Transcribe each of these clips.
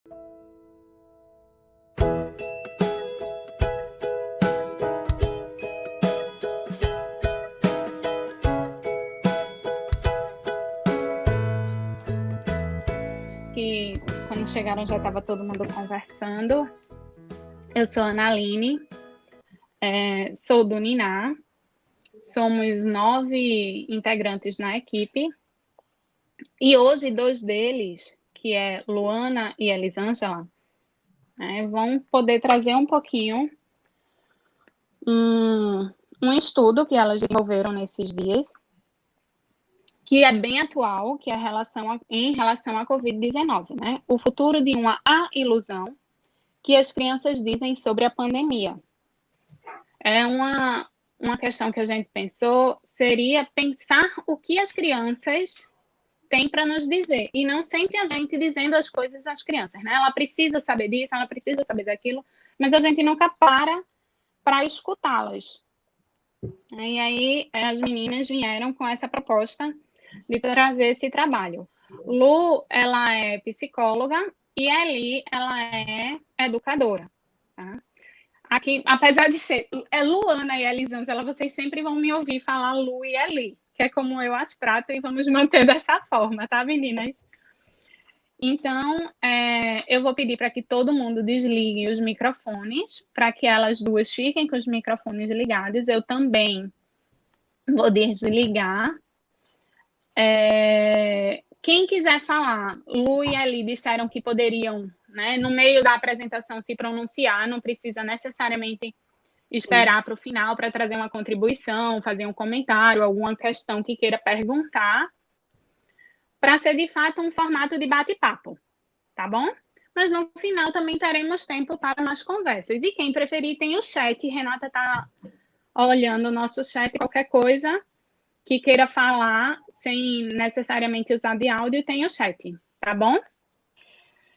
Que quando chegaram já estava todo mundo conversando. Eu sou a Analine, sou do Niná, somos 9 integrantes na equipe, e hoje 2 deles, que é Luana e Elisângela, vão poder trazer um pouquinho um estudo que elas desenvolveram nesses dias, que é bem atual, que é em relação à Covid-19, né? O futuro de uma ilusão que as crianças dizem sobre a pandemia. É uma questão que a gente pensou, seria pensar o que as crianças têm para nos dizer, e não sempre a gente dizendo as coisas às crianças, né? Ela precisa saber disso, ela precisa saber daquilo, mas a gente nunca para escutá-las. E aí as meninas vieram com essa proposta de trazer esse trabalho. Lu, ela é psicóloga e Eli, ela é educadora. Tá? Aqui, apesar de ser Luana e Elisângela, vocês sempre vão me ouvir falar Lu e Eli, que é como eu as trato, e vamos manter dessa forma, tá, meninas? Então, eu vou pedir para que todo mundo desligue os microfones, para que elas duas fiquem com os microfones ligados. Eu também vou desligar. Quem quiser falar, Lu e Ali disseram que poderiam, né, no meio da apresentação, se pronunciar, não precisa necessariamente esperar para o final para trazer uma contribuição, fazer um comentário, alguma questão que queira perguntar, para ser de fato um formato de bate-papo, tá bom? Mas no final também teremos tempo para mais conversas. E quem preferir tem o chat, Renata está olhando o nosso chat, qualquer coisa que queira falar sem necessariamente usar de áudio, tem o chat, tá bom?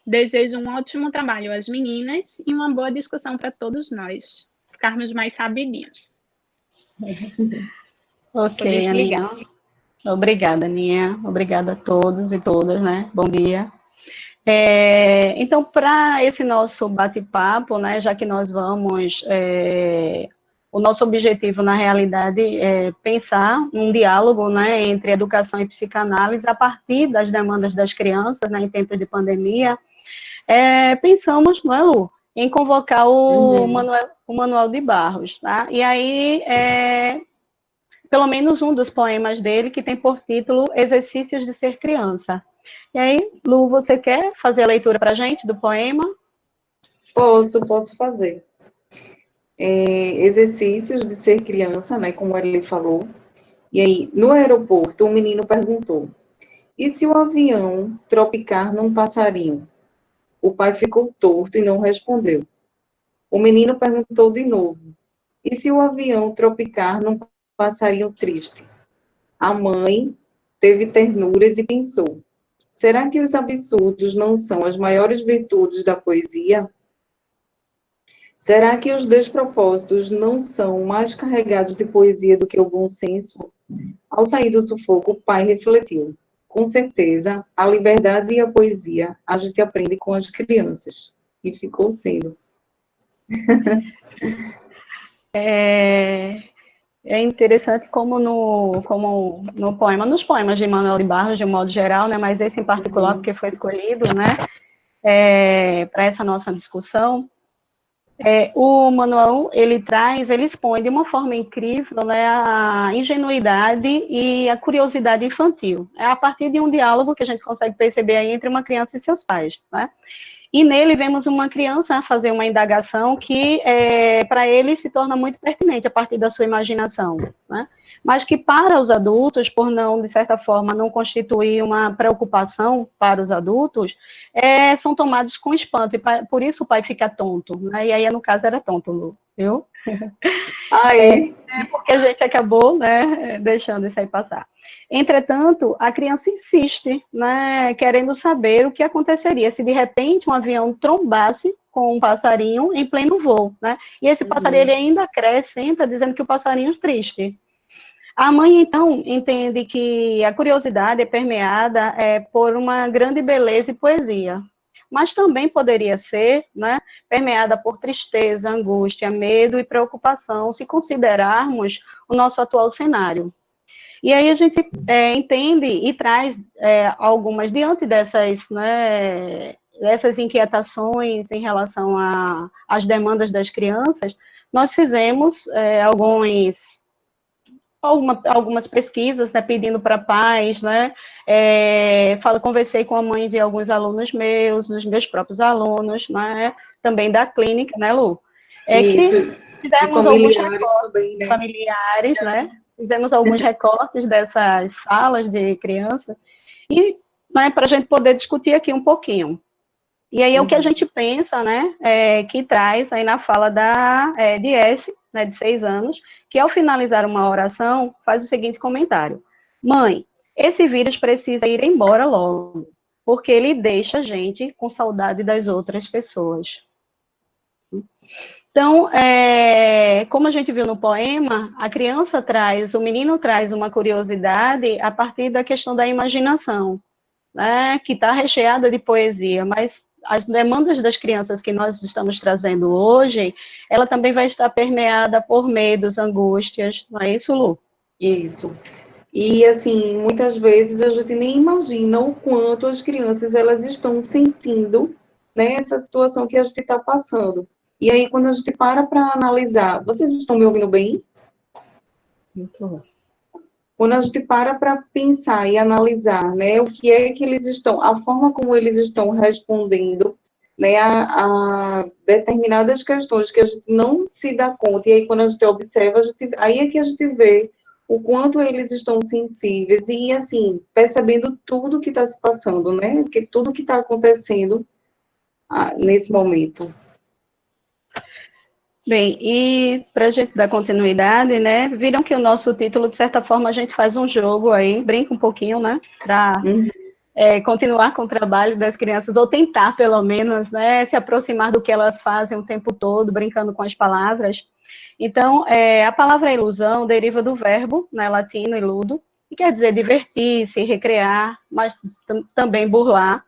Desejo um ótimo trabalho às meninas e uma boa discussão para todos nós, ficarmos mais sabidinhos. Ok, Aninha. Obrigada, Aninha. Obrigada a todos e todas, né? Bom dia. Então, para esse nosso bate-papo, né, já que nós vamos... o nosso objetivo, na realidade, é pensar um diálogo, né, entre educação e psicanálise a partir das demandas das crianças, né, em tempos de pandemia. Pensamos, não é, Lu, em convocar o Manuel de Barros, tá? E aí, pelo menos um dos poemas dele, que tem por título Exercícios de Ser Criança. E aí, Lu, você quer fazer a leitura para a gente do poema? Posso fazer. Exercícios de ser criança, né, como ele falou. E aí, no aeroporto, um menino perguntou: e se o avião tropicar num passarinho? O pai ficou torto e não respondeu. O menino perguntou de novo: e se o avião tropicar num passarinho triste? A mãe teve ternuras e pensou: será que os absurdos não são as maiores virtudes da poesia? Será que os despropósitos não são mais carregados de poesia do que o bom senso? Ao sair do sufoco, o pai refletiu: com certeza, a liberdade e a poesia a gente aprende com as crianças. E ficou sendo. É interessante como no poema, nos poemas de Manuel de Barros, de um modo geral, né, mas esse em particular, porque foi escolhido, né, para essa nossa discussão, o Manuel, ele expõe de uma forma incrível, né, a ingenuidade e a curiosidade infantil. É a partir de um diálogo que a gente consegue perceber aí entre uma criança e seus pais, né? E nele vemos uma criança fazer uma indagação que, para ele, se torna muito pertinente a partir da sua imaginação, né? Mas que para os adultos, por não, de certa forma, não constituir uma preocupação para os adultos, são tomados com espanto, e por isso o pai fica tonto, né? E aí, no caso, era tonto, Lu, viu? Porque a gente acabou, né, deixando isso aí passar. Entretanto, a criança insiste, né, querendo saber o que aconteceria se de repente um avião trombasse com um passarinho em pleno voo, né? E esse passarinho ele ainda acrescenta dizendo que o passarinho é triste. A mãe, então, entende que a curiosidade é permeada por uma grande beleza e poesia, mas também poderia ser, né, permeada por tristeza, angústia, medo e preocupação, se considerarmos o nosso atual cenário. E aí a gente entende e traz algumas, diante dessas, né, dessas inquietações em relação às demandas das crianças, nós fizemos algumas pesquisas, né, pedindo para pais, né, conversei com a mãe de alguns alunos meus, dos meus próprios alunos, né, também da clínica, né, Lu? Isso, Que e fizemos alguns familiares recortes também, né? familiares, né, fizemos alguns recortes dessas falas de criança, e, né, para a gente poder discutir aqui um pouquinho. E aí é o que a gente pensa, né, que traz aí na fala de S, né, de 6 anos, que ao finalizar uma oração, faz o seguinte comentário: mãe, esse vírus precisa ir embora logo, porque ele deixa a gente com saudade das outras pessoas. Então, como a gente viu no poema, o menino traz uma curiosidade a partir da questão da imaginação, né, que está recheada de poesia, mas as demandas das crianças que nós estamos trazendo hoje, ela também vai estar permeada por medos, angústias, não é isso, Lu? Isso. E, assim, muitas vezes a gente nem imagina o quanto as crianças, elas estão sentindo, né, essa situação que a gente está passando. E aí, quando a gente para analisar, vocês estão me ouvindo bem? Muito bom. Quando a gente para pensar e analisar, né, o que é que eles estão, a forma como eles estão respondendo, né, a determinadas questões que a gente não se dá conta, e aí quando a gente observa, aí é que a gente vê o quanto eles estão sensíveis e, assim, percebendo tudo que está se passando, né, que tudo que está acontecendo nesse momento. Bem, e para a gente dar continuidade, né, viram que o nosso título, de certa forma, a gente faz um jogo aí, brinca um pouquinho, né, para continuar com o trabalho das crianças, ou tentar, pelo menos, né, se aproximar do que elas fazem o tempo todo, brincando com as palavras. Então, a palavra ilusão deriva do verbo, né, latino, iludo, que quer dizer divertir-se, recrear, mas também burlar,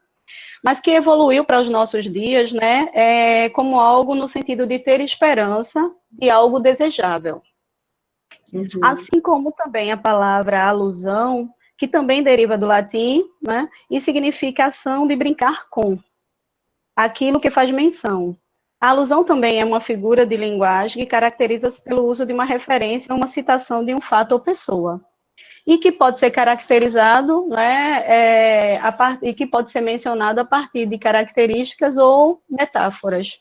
mas que evoluiu para os nossos dias, né, como algo no sentido de ter esperança de algo desejável. Assim como também a palavra alusão, que também deriva do latim, né, e significa ação de brincar com, aquilo que faz menção. A alusão também é uma figura de linguagem que caracteriza-se pelo uso de uma referência ou uma citação de um fato ou pessoa, e que pode ser caracterizado, né, e que pode ser mencionado a partir de características ou metáforas.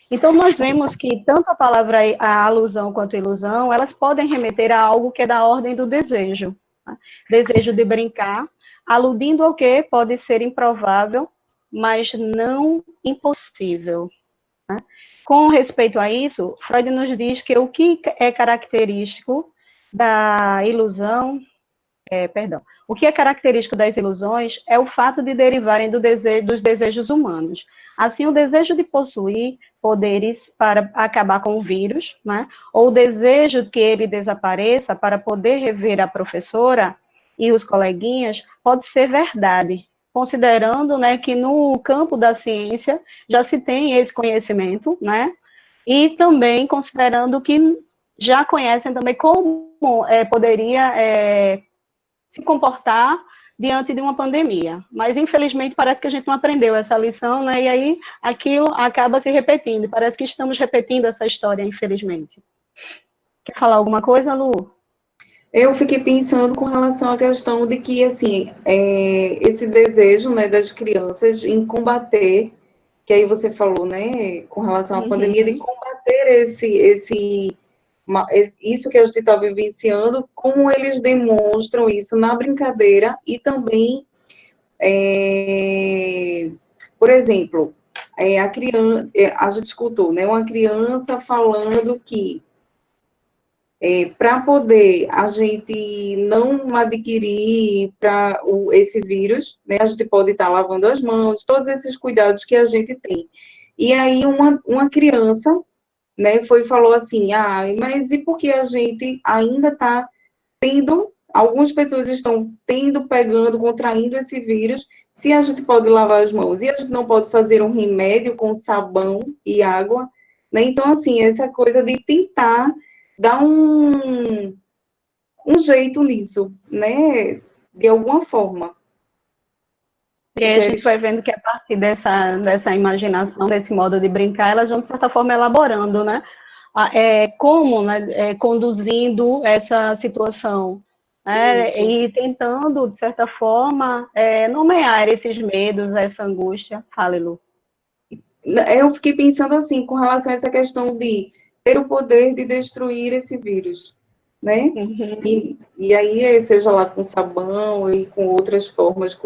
Então, nós vemos que tanto a palavra a alusão quanto a ilusão, elas podem remeter a algo que é da ordem do desejo. Tá? Desejo de brincar, aludindo ao que pode ser improvável, mas não impossível. Né? Com respeito a isso, Freud nos diz que o que é característico da ilusão, o que é característico das ilusões é o fato de derivarem dos desejos humanos. Assim, o desejo de possuir poderes para acabar com o vírus, né? Ou o desejo que ele desapareça para poder rever a professora e os coleguinhas, pode ser verdade, considerando, né, que no campo da ciência já se tem esse conhecimento, né? E também considerando que já conhecem também como poderia se comportar diante de uma pandemia. Mas, infelizmente, parece que a gente não aprendeu essa lição, né? E aí aquilo acaba se repetindo. Parece que estamos repetindo essa história, infelizmente. Quer falar alguma coisa, Lu? Eu fiquei pensando com relação à questão de que, assim, esse desejo, né, das crianças em combater, que aí você falou, né, com relação à pandemia, de combater isso que a gente está vivenciando, como eles demonstram isso na brincadeira e também, por exemplo, a gente escutou, né, uma criança falando que para poder a gente não adquirir esse vírus, né, a gente pode estar lavando as mãos, todos esses cuidados que a gente tem. E aí uma criança, né, falou assim, mas e por que a gente ainda está tendo algumas pessoas estão pegando, contraindo esse vírus, se a gente pode lavar as mãos e a gente não pode fazer um remédio com sabão e água, né? Então, assim, essa coisa de tentar dar um jeito nisso, né? De alguma forma. E aí a gente vai vendo que a partir dessa imaginação, desse modo de brincar, elas vão, de certa forma, elaborando, né? Como, né, conduzindo essa situação, né? E tentando, de certa forma, nomear esses medos, essa angústia. Fale, Lu. Eu fiquei pensando assim, com relação a essa questão de ter o poder de destruir esse vírus, né? Uhum. E aí, seja lá com sabão e com outras formas,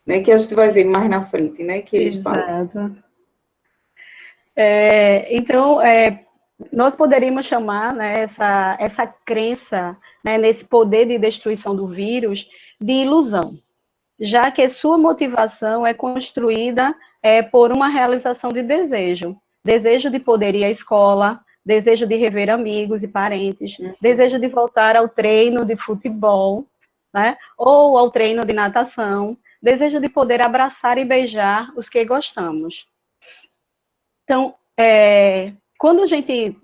né, que a gente vai ver mais na frente, né, que eles falam. Exato. Então, nós poderíamos chamar, né, essa crença, né, nesse poder de destruição do vírus de ilusão, já que sua motivação é construída por uma realização de desejo de poder ir à escola, desejo de rever amigos e parentes, desejo de voltar ao treino de futebol, né, ou ao treino de natação, desejo de poder abraçar e beijar os que gostamos. Então, quando a gente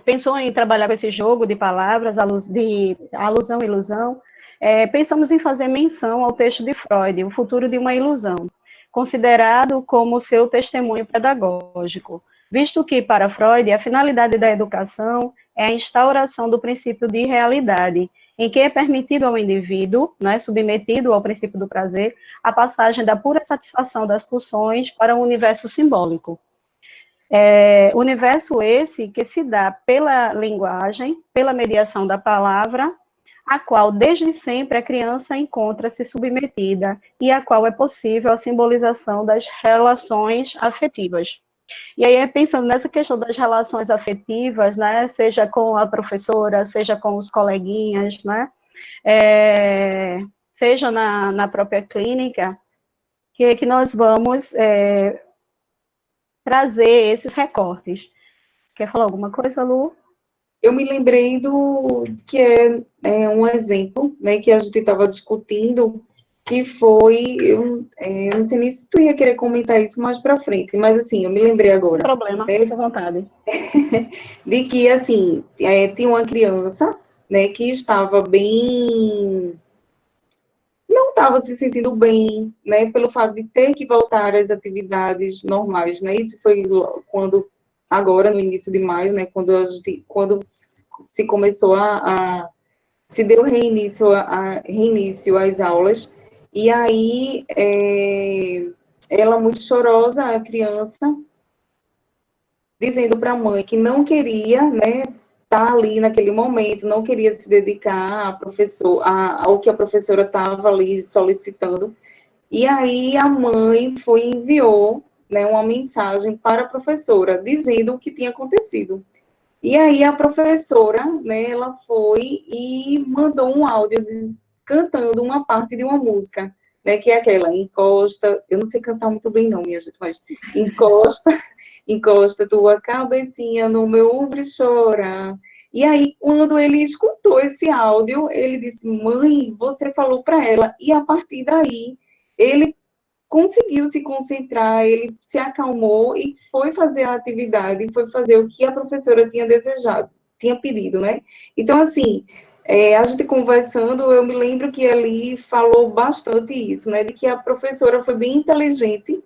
pensou em trabalhar com esse jogo de palavras, de alusão e ilusão, pensamos em fazer menção ao texto de Freud, O Futuro de uma Ilusão, considerado como seu testemunho pedagógico, visto que, para Freud, a finalidade da educação é a instauração do princípio de realidade, em que é permitido ao indivíduo, né, submetido ao princípio do prazer, a passagem da pura satisfação das pulsões para um universo simbólico. Universo esse que se dá pela linguagem, pela mediação da palavra, a qual desde sempre a criança encontra-se submetida e a qual é possível a simbolização das relações afetivas. E aí, pensando nessa questão das relações afetivas, né, seja com a professora, seja com os coleguinhas, né, seja na própria clínica, que nós vamos trazer esses recortes. Quer falar alguma coisa, Lu? Eu me lembrei que é um exemplo, né, que a gente estava discutindo, que foi, eu não sei nem se tu ia querer comentar isso mais para frente, mas assim, eu me lembrei agora. Não tem problema, fique à vontade. De que, assim, tinha uma criança, né, que estava bem, não estava se sentindo bem, né, pelo fato de ter que voltar às atividades normais, né, isso foi quando, agora, no início de maio, né, quando se começou se deu reinício às aulas, e aí, ela muito chorosa, a criança, dizendo para a mãe que não queria, né, estar ali naquele momento, não queria se dedicar ao que a professora estava ali solicitando. E aí a mãe enviou, né, uma mensagem para a professora, dizendo o que tinha acontecido. E aí a professora, né, ela foi e mandou um áudio cantando uma parte de uma música, né, que é aquela, encosta, eu não sei cantar muito bem não, minha gente, mas encosta tua cabecinha no meu ombro e chora. E aí, quando ele escutou esse áudio, ele disse, mãe, você falou para ela. E a partir daí, ele conseguiu se concentrar, ele se acalmou e foi fazer a atividade, foi fazer o que a professora tinha desejado, tinha pedido, né? Então, assim, a gente conversando, eu me lembro que ali falou bastante isso, né? De que a professora foi bem inteligente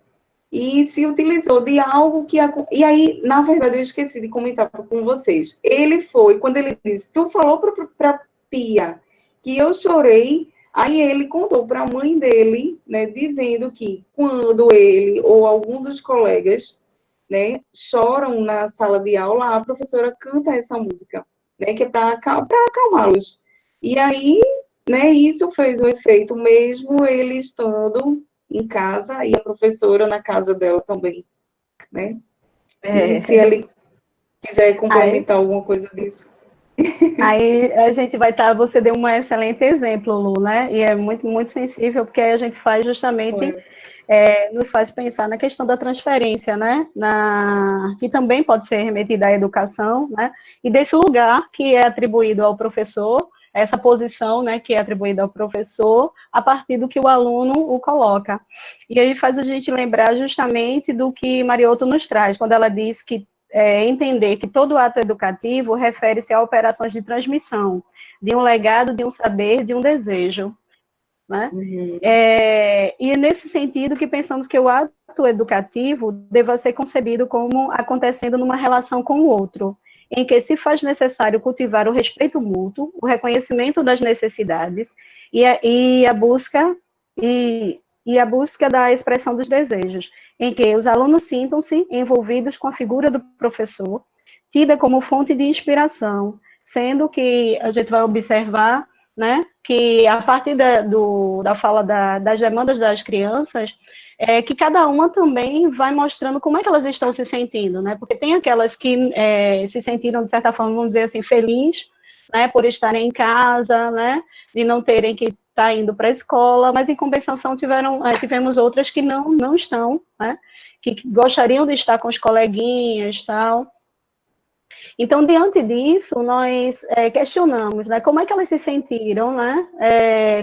e se utilizou de algo que... E aí, na verdade, eu esqueci de comentar com vocês. Ele foi, quando ele disse, tu falou para tia que eu chorei, aí ele contou para a mãe dele, né, dizendo que quando ele ou algum dos colegas, né, choram na sala de aula, a professora canta essa música, né, que é para acalmá-los. E aí, né, isso fez um efeito mesmo ele estando em casa e a professora na casa dela também, né? E se ele quiser complementar alguma coisa disso. Aí a gente vai estar, você deu um excelente exemplo, Lu, né? E é muito, muito sensível, porque aí a gente faz justamente, nos faz pensar na questão da transferência, né? Que também pode ser remetida à educação, né? E desse lugar que é atribuído ao professor, essa posição, né, que é atribuída ao professor, a partir do que o aluno o coloca. E aí faz a gente lembrar justamente do que Mariotto nos traz, quando ela diz que entender que todo ato educativo refere-se a operações de transmissão, de um legado, de um saber, de um desejo, né? Uhum. E é nesse sentido que pensamos que o ato educativo deva ser concebido como acontecendo numa relação com o outro, em que se faz necessário cultivar o respeito mútuo, o reconhecimento das necessidades e a busca da expressão dos desejos, em que os alunos sintam-se envolvidos com a figura do professor, tida como fonte de inspiração, sendo que a gente vai observar, né, que a partir da fala das demandas das crianças, que cada uma também vai mostrando como é que elas estão se sentindo, né, porque tem aquelas que se sentiram, de certa forma, vamos dizer assim, feliz, né, por estarem em casa, né, de não terem que estar indo para a escola, mas em compensação tivemos outras que não estão, né, que gostariam de estar com os coleguinhas, tal. Então, diante disso, nós questionamos, né, como é que elas se sentiram, né,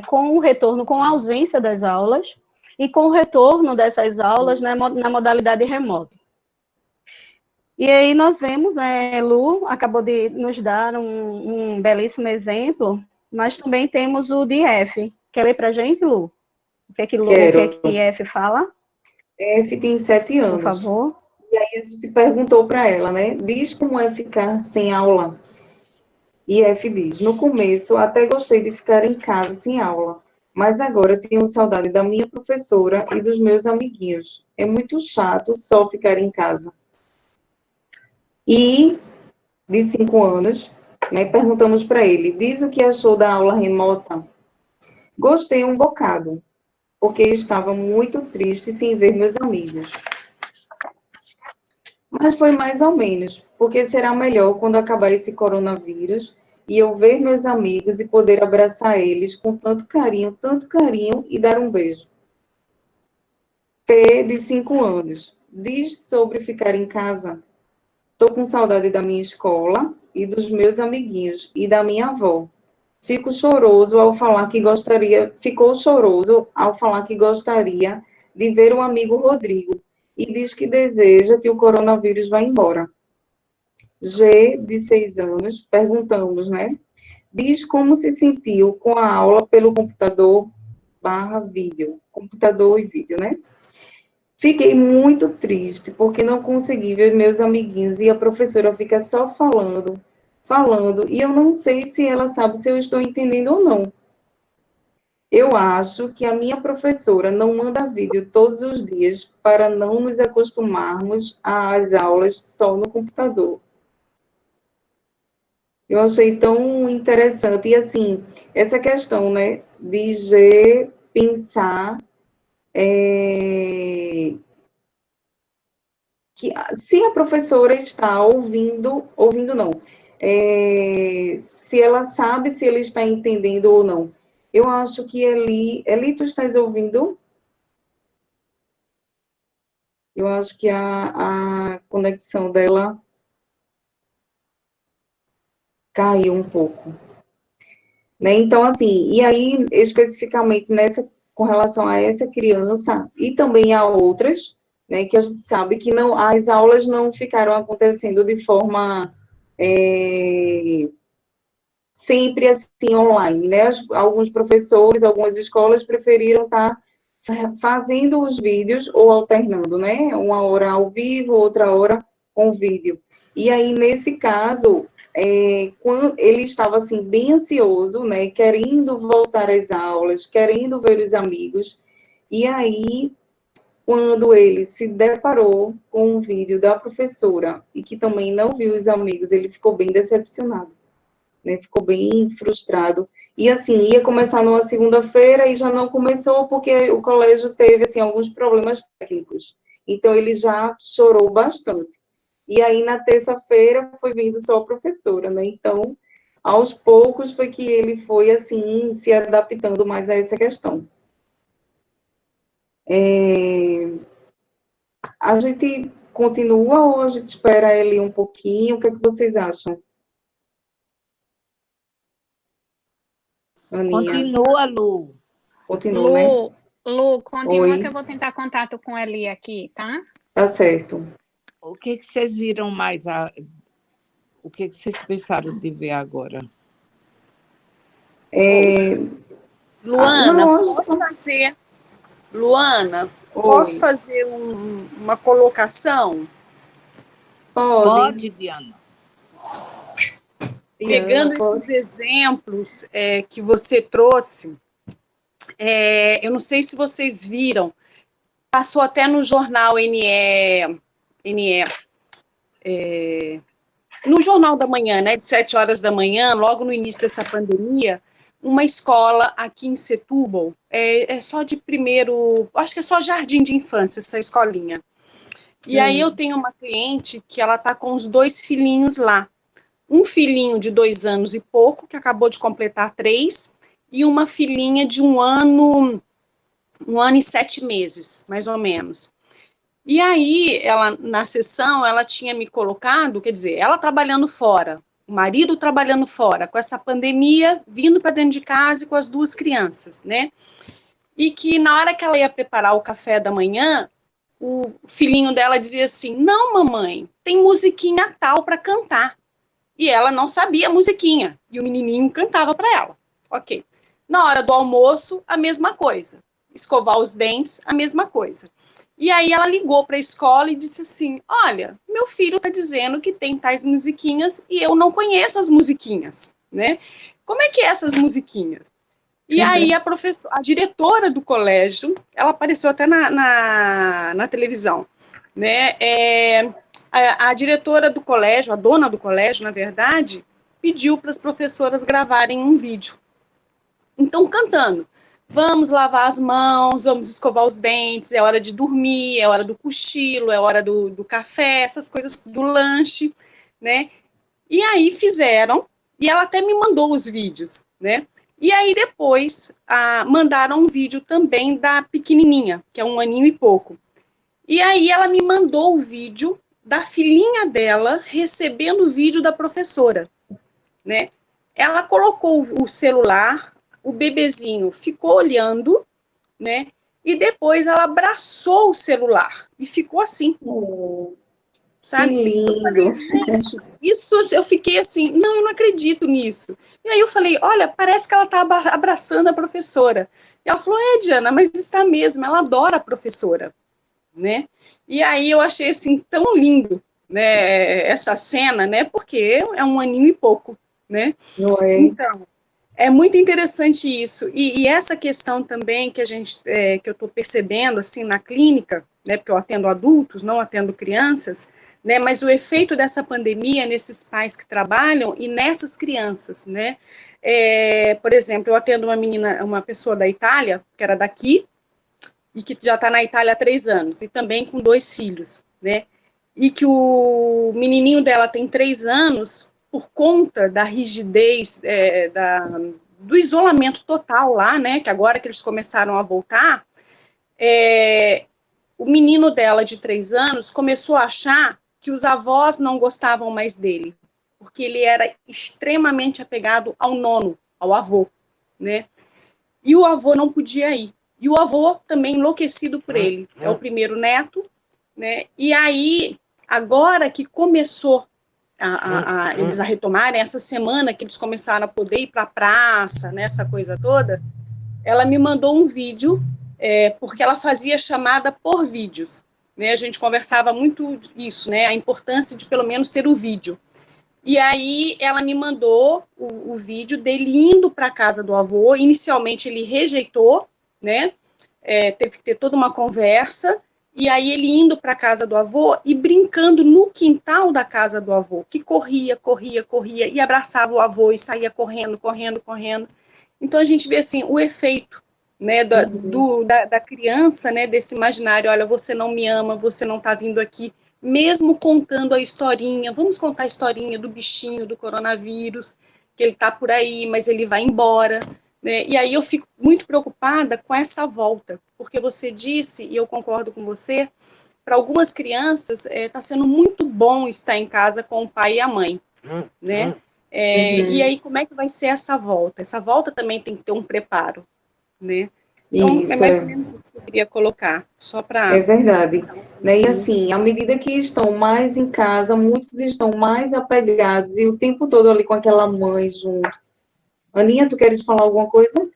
com o retorno, com a ausência das aulas e com o retorno dessas aulas, né, na modalidade remota. E aí nós vemos, Lu acabou de nos dar um belíssimo exemplo, mas também temos o DF. Quer ler para a gente, Lu? O que é Quero. que F fala? F tem 7 Por anos. favor. E aí a gente perguntou para ela, né? Diz como é ficar sem aula. E F diz: no começo até gostei de ficar em casa sem aula, mas agora tenho saudade da minha professora e dos meus amiguinhos. É muito chato só ficar em casa. E, de 5 anos, né, perguntamos para ele: diz o que achou da aula remota? Gostei um bocado, porque estava muito triste sem ver meus amigos. Mas foi mais ou menos, porque será melhor quando acabar esse coronavírus e eu ver meus amigos e poder abraçar eles com tanto carinho e dar um beijo. P, de 5 anos, diz sobre ficar em casa. Tô com saudade da minha escola e dos meus amiguinhos e da minha avó. Ficou choroso ao falar que gostaria de ver o amigo Rodrigo e diz que deseja que o coronavírus vá embora. G, de 6 anos, perguntamos, né? Diz como se sentiu com a aula pelo computador/vídeo. Computador e vídeo, né? Fiquei muito triste, porque não consegui ver meus amiguinhos e a professora fica só falando, e eu não sei se ela sabe se eu estou entendendo ou não. Eu acho que a minha professora não manda vídeo todos os dias para não nos acostumarmos às aulas só no computador. Eu achei tão interessante. E, assim, essa questão, né, de pensar que se a professora está ouvindo não, se ela sabe se ele está entendendo ou não. Eu acho que Eli, tu estás ouvindo? Eu acho que a conexão dela caiu um pouco. Né? Então, assim, e aí, especificamente com relação a essa criança e também a outras, né, que a gente sabe que não, as aulas não ficaram acontecendo de forma sempre assim online, né? Alguns professores, algumas escolas preferiram estar fazendo os vídeos ou alternando, né? Uma hora ao vivo, outra hora com vídeo. E aí, nesse caso, quando ele estava assim bem ansioso, né, querendo voltar às aulas, querendo ver os amigos. E aí, quando ele se deparou com um vídeo da professora e que também não viu os amigos, ele ficou bem decepcionado, né? Ficou bem frustrado. E assim, ia começar numa segunda-feira e já não começou porque o colégio teve assim alguns problemas técnicos. Então ele já chorou bastante. E aí, na terça-feira, foi vindo só a professora, né? Então, aos poucos, foi que ele foi, assim, se adaptando mais a essa questão. A gente continua ou a gente espera ele um pouquinho? O que é que vocês acham? Aninha, Continua, Lu. continua, né? Lu, continua Oi. que eu vou tentar contato com Eli aqui, tá? Tá certo. O que vocês viram mais? O que vocês pensaram de ver agora? Luana, Não, Luana, posso oi. fazer uma colocação? Pode, Pode, Diana. Diana, Pegando pode. esses exemplos que você trouxe, eu não sei se vocês viram, passou até no jornal no Jornal da Manhã, né, de 7 horas da manhã, logo no início dessa pandemia, uma escola aqui em Setúbal, é só de primeiro, acho que é só jardim de infância, essa escolinha. E aí eu tenho uma cliente que ela tá com os 2 filhinhos lá. Um filhinho de 2 anos e pouco, que acabou de completar 3, e uma filhinha de 1 ano e 7 meses, mais ou menos. E aí, ela, na sessão, ela tinha me colocado, quer dizer, ela trabalhando fora, o marido trabalhando fora, com essa pandemia, vindo para dentro de casa e com as 2 crianças, né? E que na hora que ela ia preparar o café da manhã, o filhinho dela dizia assim: não, mamãe, tem musiquinha tal para cantar. E ela não sabia a musiquinha, e o menininho cantava para ela. Ok. Na hora do almoço, a mesma coisa. Escovar os dentes, a mesma coisa. E aí ela ligou para a escola e disse assim: olha, meu filho está dizendo que tem tais musiquinhas e eu não conheço as musiquinhas, né? Como é que é essas musiquinhas? E aí a diretora do colégio, ela apareceu até na televisão, né? A diretora do colégio, a dona do colégio, na verdade, pediu para as professoras gravarem um vídeo. Então, cantando: vamos lavar as mãos, vamos escovar os dentes, é hora de dormir, é hora do cochilo, é hora do café, essas coisas do lanche, né? E aí fizeram, e ela até me mandou os vídeos, né? E aí depois mandaram um vídeo também da pequenininha, que é 1 aninho e pouco. E aí ela me mandou o vídeo da filhinha dela recebendo o vídeo da professora, né? Ela colocou o celular, o bebezinho ficou olhando, né? E depois ela abraçou o celular e ficou assim, sabe? Que lindo. Eu falei, gente, isso eu fiquei assim, não, eu não acredito nisso. E aí eu falei, olha, parece que ela está abraçando a professora. E ela falou, Diana, mas está mesmo, ela adora a professora, né? E aí eu achei assim tão lindo, né, essa cena, né? Porque é 1 aninho e pouco, né? Não é? Então, é muito interessante isso. E essa questão também que que eu estou percebendo assim na clínica, né? Porque eu atendo adultos, não atendo crianças, né? Mas o efeito dessa pandemia nesses pais que trabalham e nessas crianças, né? Por exemplo, eu atendo uma pessoa da Itália, que era daqui, e que já está na Itália há 3 anos, e também com 2 filhos, né? E que o menininho dela tem 3 anos, por conta da rigidez, do isolamento total lá, né? Que agora que eles começaram a voltar, o menino dela de 3 anos começou a achar que os avós não gostavam mais dele, porque ele era extremamente apegado ao nono, ao avô, né? E o avô não podia ir. E o avô também enlouquecido por ele. É o primeiro neto, né? E aí, agora que começou eles a retomarem, essa semana que eles começaram a poder ir para a praça, né, essa coisa toda, ela me mandou um vídeo, porque ela fazia chamada por vídeos, né? A gente conversava muito isso, né? A importância de pelo menos ter o vídeo. E aí ela me mandou o vídeo dele indo para a casa do avô. Inicialmente ele rejeitou, né? Teve que ter toda uma conversa. E aí ele indo para a casa do avô e brincando no quintal da casa do avô, que corria e abraçava o avô e saía correndo. Então a gente vê assim o efeito, né, da criança, né, desse imaginário. Olha, você não me ama, você não está vindo aqui. Mesmo contando a historinha, vamos contar a historinha do bichinho, do coronavírus, que ele está por aí, mas ele vai embora, né? E aí eu fico muito preocupada com essa volta, porque você disse, e eu concordo com você, para algumas crianças está sendo muito bom estar em casa com o pai e a mãe, né? E aí, como é que vai ser essa volta? Essa volta também tem que ter um preparo, né? Então, é Isso mais ou menos isso que eu queria colocar, só para... é verdade. Né? E assim, à medida que estão mais em casa, muitos estão mais apegados e o tempo todo ali com aquela mãe junto. Aninha, tu queres falar alguma coisa?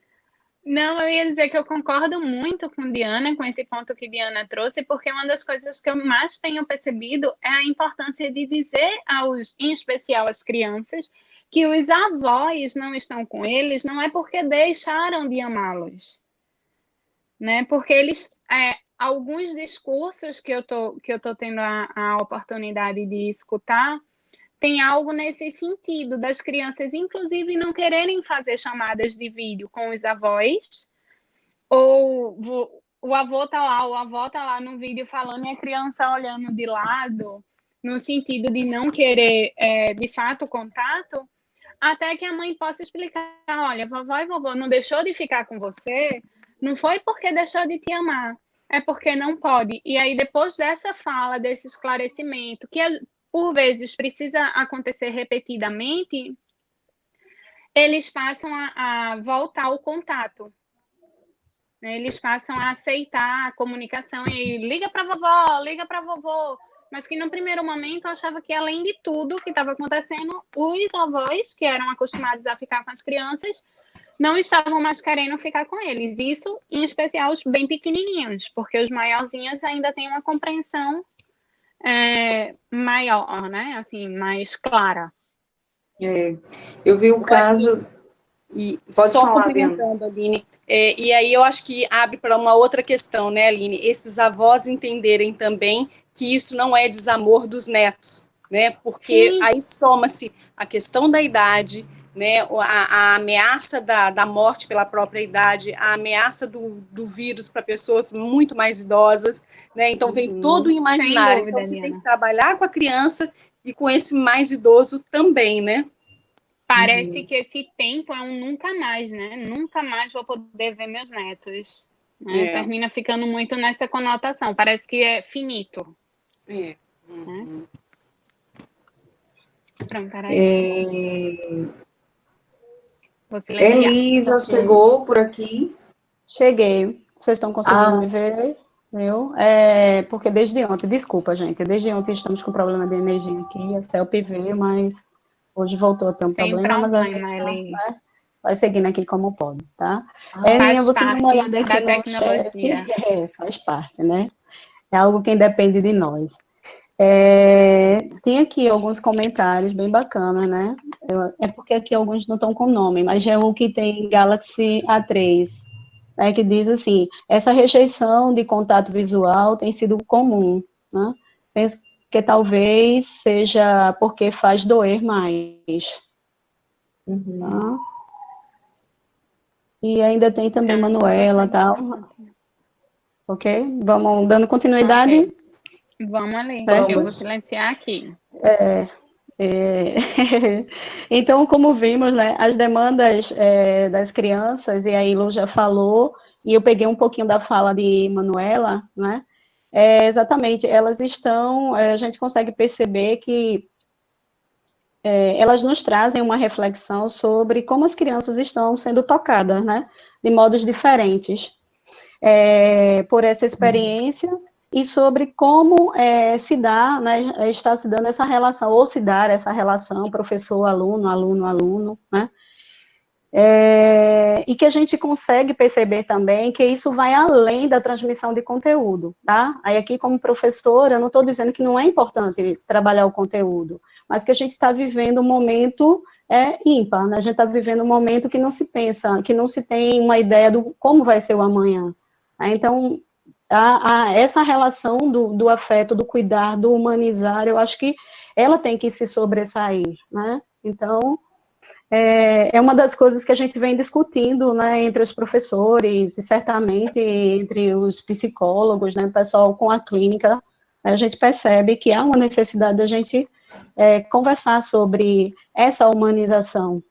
Não, eu ia dizer que eu concordo muito com Diana, com esse ponto que Diana trouxe, porque uma das coisas que eu mais tenho percebido é a importância de dizer em especial às crianças, que os avós não estão com eles, não é porque deixaram de amá-los, né? Porque alguns discursos que eu tô tendo a oportunidade de escutar, tem algo nesse sentido, das crianças, inclusive, não quererem fazer chamadas de vídeo com os avós, ou o avô tá lá, o avó tá lá no vídeo falando e a criança olhando de lado, no sentido de não querer, de fato, contato, até que a mãe possa explicar, olha, vovó e vovô não deixou de ficar com você, não foi porque deixou de te amar, é porque não pode. E aí, depois dessa fala, desse esclarecimento, que por vezes precisa acontecer repetidamente, eles passam a voltar ao contato. Né? Eles passam a aceitar a comunicação e liga para vovó, liga para vovô. Mas que no primeiro momento eu achava que, além de tudo que estava acontecendo, os avós, que eram acostumados a ficar com as crianças, não estavam mais querendo ficar com eles. Isso, em especial, os bem pequenininhos, porque os maiorzinhos ainda têm uma compreensão maior, né? Assim, mais clara. Eu vi o caso... E Pode só falar, complementando, Aline, e aí eu acho que abre para uma outra questão, né, Aline? Esses avós entenderem também que isso não é desamor dos netos, né? Porque Sim. Aí soma-se a questão da idade, né? A ameaça da morte pela própria idade, a ameaça do vírus para pessoas muito mais idosas, né? Então vem todo o imaginário. Sem dúvida, Então você Diana. tem que trabalhar com a criança e com esse mais idoso também, né? Parece que esse tempo é um nunca mais, né? Nunca mais vou poder ver meus netos. Né? Termina ficando muito nessa conotação. Parece que é finito. Né? Pronto, era isso. Vou silenciar. Elisa chegou por aqui. Cheguei. Vocês estão conseguindo me ver? Viu? Porque desde ontem, desculpa, gente, desde ontem estamos com problema de energia aqui, a CELP veio, mas hoje voltou a ter um problema, mas a gente vai seguindo aqui como pode, tá? Aninha, você dá uma olhada aqui no tecnologia. Chat. Faz parte, né? É algo que independe de nós. Tem aqui alguns comentários bem bacanas, né? É porque aqui alguns não estão com nome, mas é o que tem Galaxy A3, né, que diz assim, essa rejeição de contato visual tem sido comum, né? Penso que talvez seja porque faz doer mais. Tá? E ainda tem também Manuela, tal. Ok? Vamos dando continuidade? Okay. Vamos ali, eu vou silenciar aqui. Então, como vimos, né, as demandas das crianças, e a Ilu já falou, e eu peguei um pouquinho da fala de Manuela, né, exatamente, elas estão, a gente consegue perceber que elas nos trazem uma reflexão sobre como as crianças estão sendo tocadas, né, de modos diferentes, por essa experiência, e sobre como se dá, né, está se dando essa relação, ou se dar essa relação professor-aluno, aluno-aluno, né, e que a gente consegue perceber também que isso vai além da transmissão de conteúdo, tá? Aí aqui, como professora, eu não estou dizendo que não é importante trabalhar o conteúdo, mas que a gente está vivendo um momento ímpar, né? A gente está vivendo um momento que não se pensa, que não se tem uma ideia do como vai ser o amanhã. Então, essa relação do afeto, do cuidar, do humanizar, eu acho que ela tem que se sobressair, né? Então, é uma das coisas que a gente vem discutindo, né, entre os professores, e certamente entre os psicólogos, né, o pessoal com a clínica, a gente percebe que há uma necessidade da gente conversar sobre essa humanização.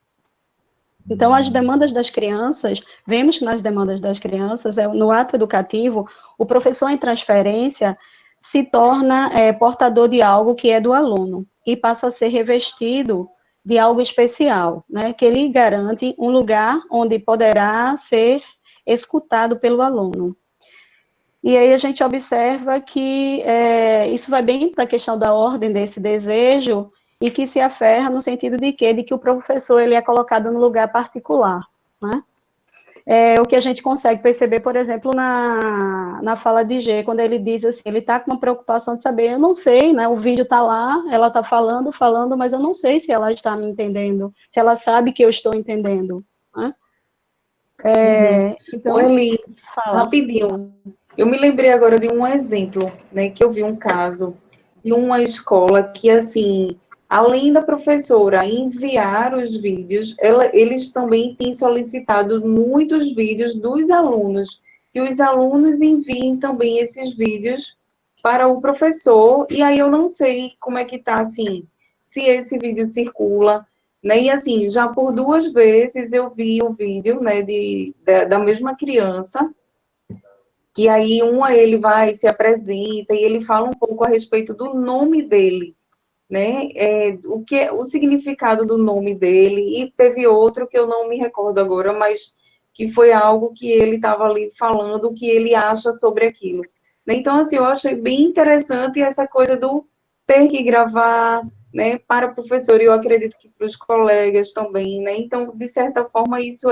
Então, as demandas das crianças, vemos que nas demandas das crianças, no ato educativo, o professor em transferência se torna portador de algo que é do aluno, e passa a ser revestido de algo especial, né, que lhe garante um lugar onde poderá ser escutado pelo aluno. E aí a gente observa que isso vai bem da questão da ordem desse desejo e que se aferra no sentido de quê? De que o professor ele é colocado no lugar particular, né? O que a gente consegue perceber, por exemplo, na fala de G, quando ele diz assim, ele está com uma preocupação de saber, eu não sei, né, o vídeo está lá, ela está falando, mas eu não sei se ela está me entendendo, se ela sabe que eu estou entendendo, né? Então, Eli, fala. rapidinho, eu me lembrei agora de um exemplo, né, que eu vi um caso de uma escola que, assim, além da professora enviar os vídeos, eles também têm solicitado muitos vídeos dos alunos, que os alunos enviem também esses vídeos para o professor, e aí eu não sei como é que está, assim, se esse vídeo circula, né, e assim, já por 2 vezes eu vi o vídeo, né, da mesma criança, que aí ele vai, se apresenta, e ele fala um pouco a respeito do nome dele, né, o significado do nome dele, e teve outro que eu não me recordo agora, mas que foi algo que ele estava ali falando, o que ele acha sobre aquilo. Então, assim, eu achei bem interessante essa coisa do ter que gravar, né, para o professor, e eu acredito que para os colegas também, né, então, de certa forma, isso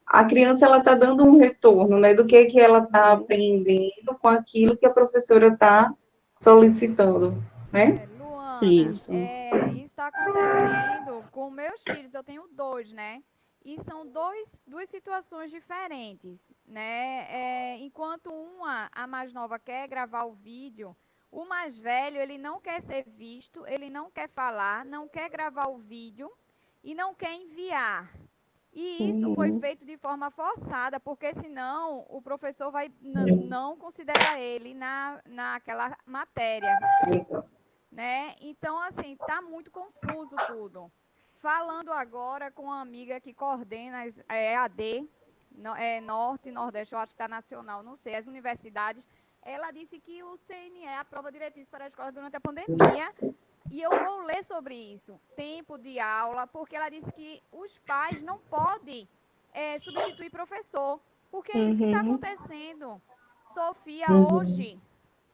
a criança, ela está dando um retorno, né, do que ela está aprendendo com aquilo que a professora está solicitando, né? Luana, Isso. isso está acontecendo com meus filhos. Eu tenho dois, né? E são duas situações diferentes, né? Enquanto a mais nova, quer gravar o vídeo, o mais velho, ele não quer ser visto, ele não quer falar, não quer gravar o vídeo e não quer enviar. E isso foi feito de forma forçada, porque senão o professor vai não considera ele naquela matéria, né? Então, assim, tá muito confuso tudo. Falando agora com uma amiga que coordena a EAD, Norte e Nordeste, eu acho que está nacional, não sei, as universidades, ela disse que o CNE aprova diretrizes para a escola durante a pandemia, e eu vou ler sobre isso, tempo de aula, porque ela disse que os pais não podem substituir professor, porque é isso que está acontecendo. Sofia hoje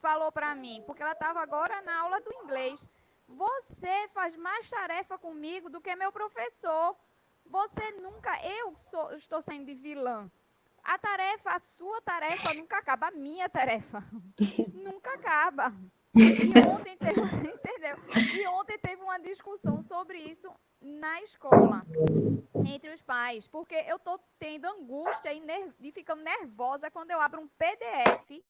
falou para mim, porque ela estava agora na aula do inglês. Você faz mais tarefa comigo do que meu professor. Você nunca, estou sendo de vilã. A sua tarefa nunca acaba, a minha tarefa nunca acaba. E ontem teve, entendeu? E ontem teve uma discussão sobre isso na escola, entre os pais, porque eu estou tendo angústia e ficando nervosa quando eu abro um PDF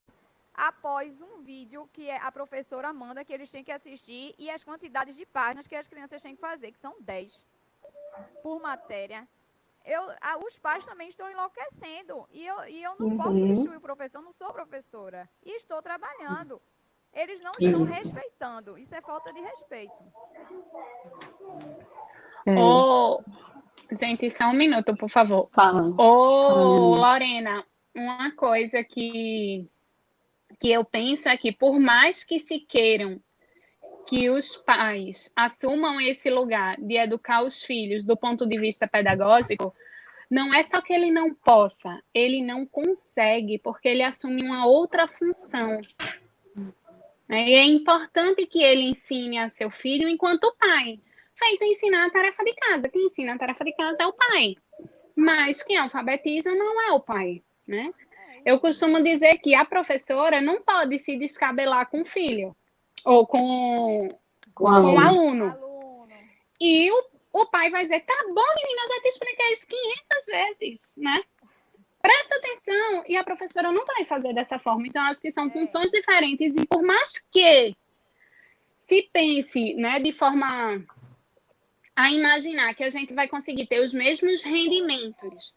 após um vídeo que a professora manda, que eles têm que assistir, e as quantidades de páginas que as crianças têm que fazer, que são 10 por matéria. Os pais também estão enlouquecendo, e eu não posso substituir o professor, não sou professora, e estou trabalhando. Eles não estão respeitando, isso é falta de respeito. Gente, só um minuto, por favor. Fala. Lorena, uma coisa que eu penso é que, por mais que se queiram que os pais assumam esse lugar de educar os filhos do ponto de vista pedagógico, não é só que ele não possa, ele não consegue, porque ele assume uma outra função. E é importante que ele ensine a seu filho enquanto pai. Feito ensinar a tarefa de casa. Quem ensina a tarefa de casa é o pai. Mas quem alfabetiza não é o pai, né? Eu costumo dizer que a professora não pode se descabelar com o filho ou com o aluno. E o pai vai dizer, tá bom, menina, eu já te expliquei isso 500 vezes, né? Presta atenção, e a professora não vai fazer dessa forma. Então, acho que são funções diferentes, e por mais que se pense, né, de forma a imaginar que a gente vai conseguir ter os mesmos rendimentos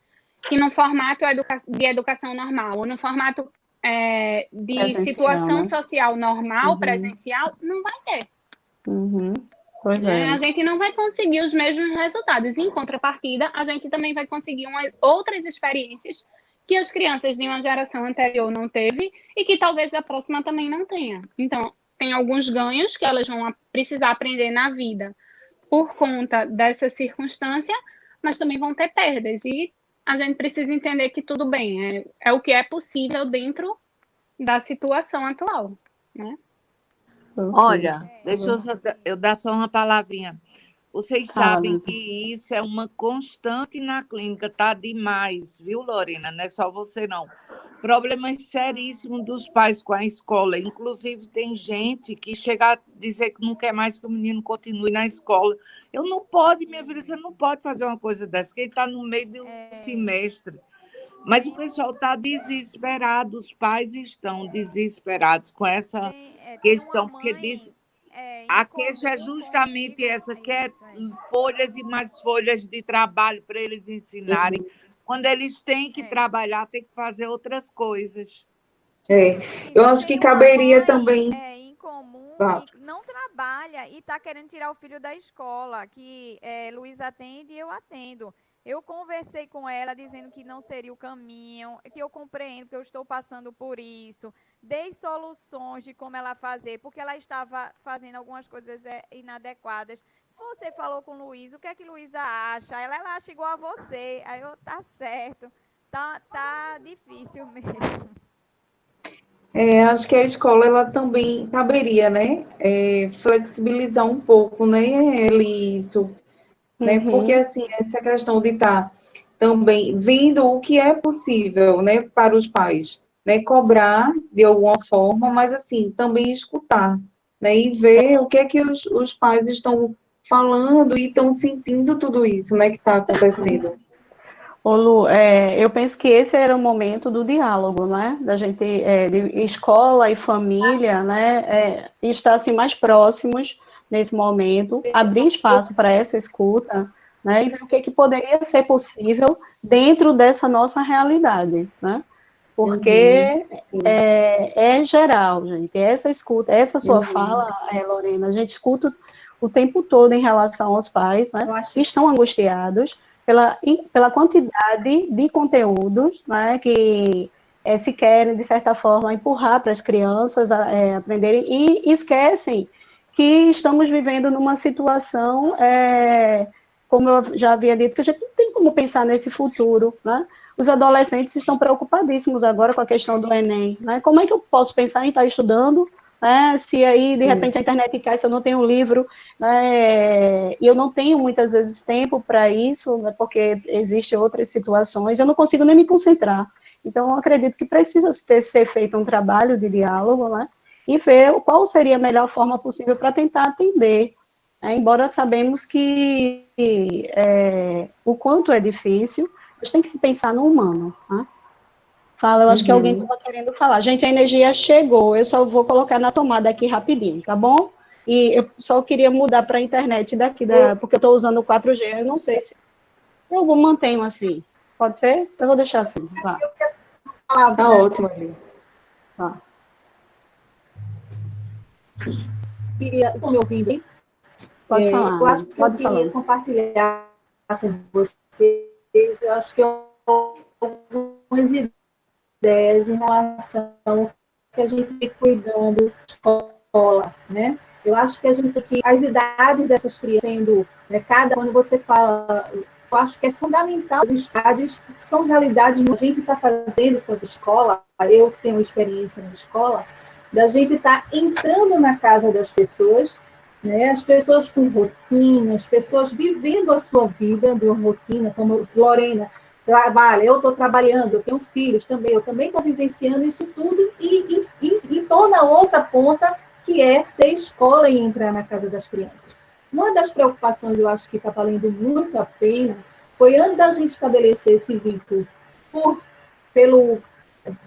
que no formato de educação normal, ou no formato de presencial, situação, né, social normal, presencial, não vai ter. Pois é. A gente não vai conseguir os mesmos resultados. Em contrapartida, a gente também vai conseguir outras experiências que as crianças de uma geração anterior não teve e que talvez a próxima também não tenha. Então, tem alguns ganhos que elas vão precisar aprender na vida por conta dessa circunstância, mas também vão ter perdas. E a gente precisa entender que tudo bem, é o que é possível dentro da situação atual, né? Olha, deixa eu dar só uma palavrinha. Vocês sabem Nancy. que isso é uma constante na clínica, tá demais, viu, Lorena? Não é só você, não. Problemas seríssimos dos pais com a escola. Inclusive, tem gente que chega a dizer que não quer mais que o menino continue na escola. Eu não pode, minha filha, você não pode fazer uma coisa dessa, que ele está no meio de um semestre. Mas o pessoal está desesperado, os pais estão desesperados com essa questão, porque diz. A queixa é justamente essa, que é folhas e mais folhas de trabalho para eles ensinarem. Quando eles têm que trabalhar, têm que fazer outras coisas. Eu acho que caberia também. Em comum, Tá. que não trabalha e está querendo tirar o filho da escola, que Luiz atende e eu atendo. Eu conversei com ela dizendo que não seria o caminho, que eu compreendo, que eu estou passando por isso. Dei soluções de como ela fazer, porque ela estava fazendo algumas coisas inadequadas. Você falou com o Luiz, o que é que Luísa acha? Ela acha igual a você. Aí eu, tá certo. Tá difícil mesmo. Acho que a escola, ela também caberia, né? Flexibilizar um pouco, né, isso, né? Porque, assim, essa questão de estar também vendo o que é possível, né, para os pais, né? Cobrar de alguma forma, mas, assim, também escutar, né? E ver o que é que os pais estão falando e estão sentindo tudo isso, né, que está acontecendo. Ô Lu, eu penso que esse era o momento do diálogo, né? Da gente, de escola e família, né? Estar assim mais próximos nesse momento, abrir espaço para essa escuta, né? E ver o que poderia ser possível dentro dessa nossa realidade, né? Porque é geral, gente. Essa escuta, essa sua fala, Lorena, a gente escuta o tempo todo em relação aos pais, né? Que estão angustiados pela quantidade de conteúdos, né, que se querem, de certa forma, empurrar para as crianças aprenderem, e esquecem que estamos vivendo numa situação, como eu já havia dito, que a gente não tem como pensar nesse futuro, né? Os adolescentes estão preocupadíssimos agora com a questão do Enem, né? Como é que eu posso pensar em estar estudando, se aí, de repente, a internet cai, se eu não tenho um livro, né, e eu não tenho, muitas vezes, tempo para isso, né, porque existem outras situações, eu não consigo nem me concentrar. Então, eu acredito que precisa ser feito um trabalho de diálogo, né, e ver qual seria a melhor forma possível para tentar atender, né, embora sabemos que o quanto é difícil, mas tem que se pensar no humano, né? Fala, eu acho que alguém estava querendo falar. Gente, a energia chegou, eu só vou colocar na tomada aqui rapidinho, tá bom? E eu só queria mudar para a internet daqui, porque eu estou usando o 4G, eu não sei se... Eu mantenho assim, pode ser? Eu vou deixar assim, vá. Tá ótimo, ali. Tá. Estão me ouvindo aí? Pode falar. Eu acho que eu queria compartilhar com vocês, eu acho que algumas ideias em relação ao que a gente tem cuidando da escola, né? Eu acho que a gente tem que... As idades dessas crianças sendo... Né, quando você fala... Eu acho que é fundamental os idades que são realidades que a gente está fazendo enquanto escola. Eu tenho experiência na escola, da gente estar entrando na casa das pessoas, né? As pessoas com rotina, as pessoas vivendo a sua vida de uma rotina, como Lorena trabalha, eu estou trabalhando, eu tenho filhos também, eu também estou vivenciando isso tudo e estou na outra ponta, que é ser escola e entrar na casa das crianças. Uma das preocupações, eu acho que está valendo muito a pena, foi antes da gente estabelecer esse vínculo pelo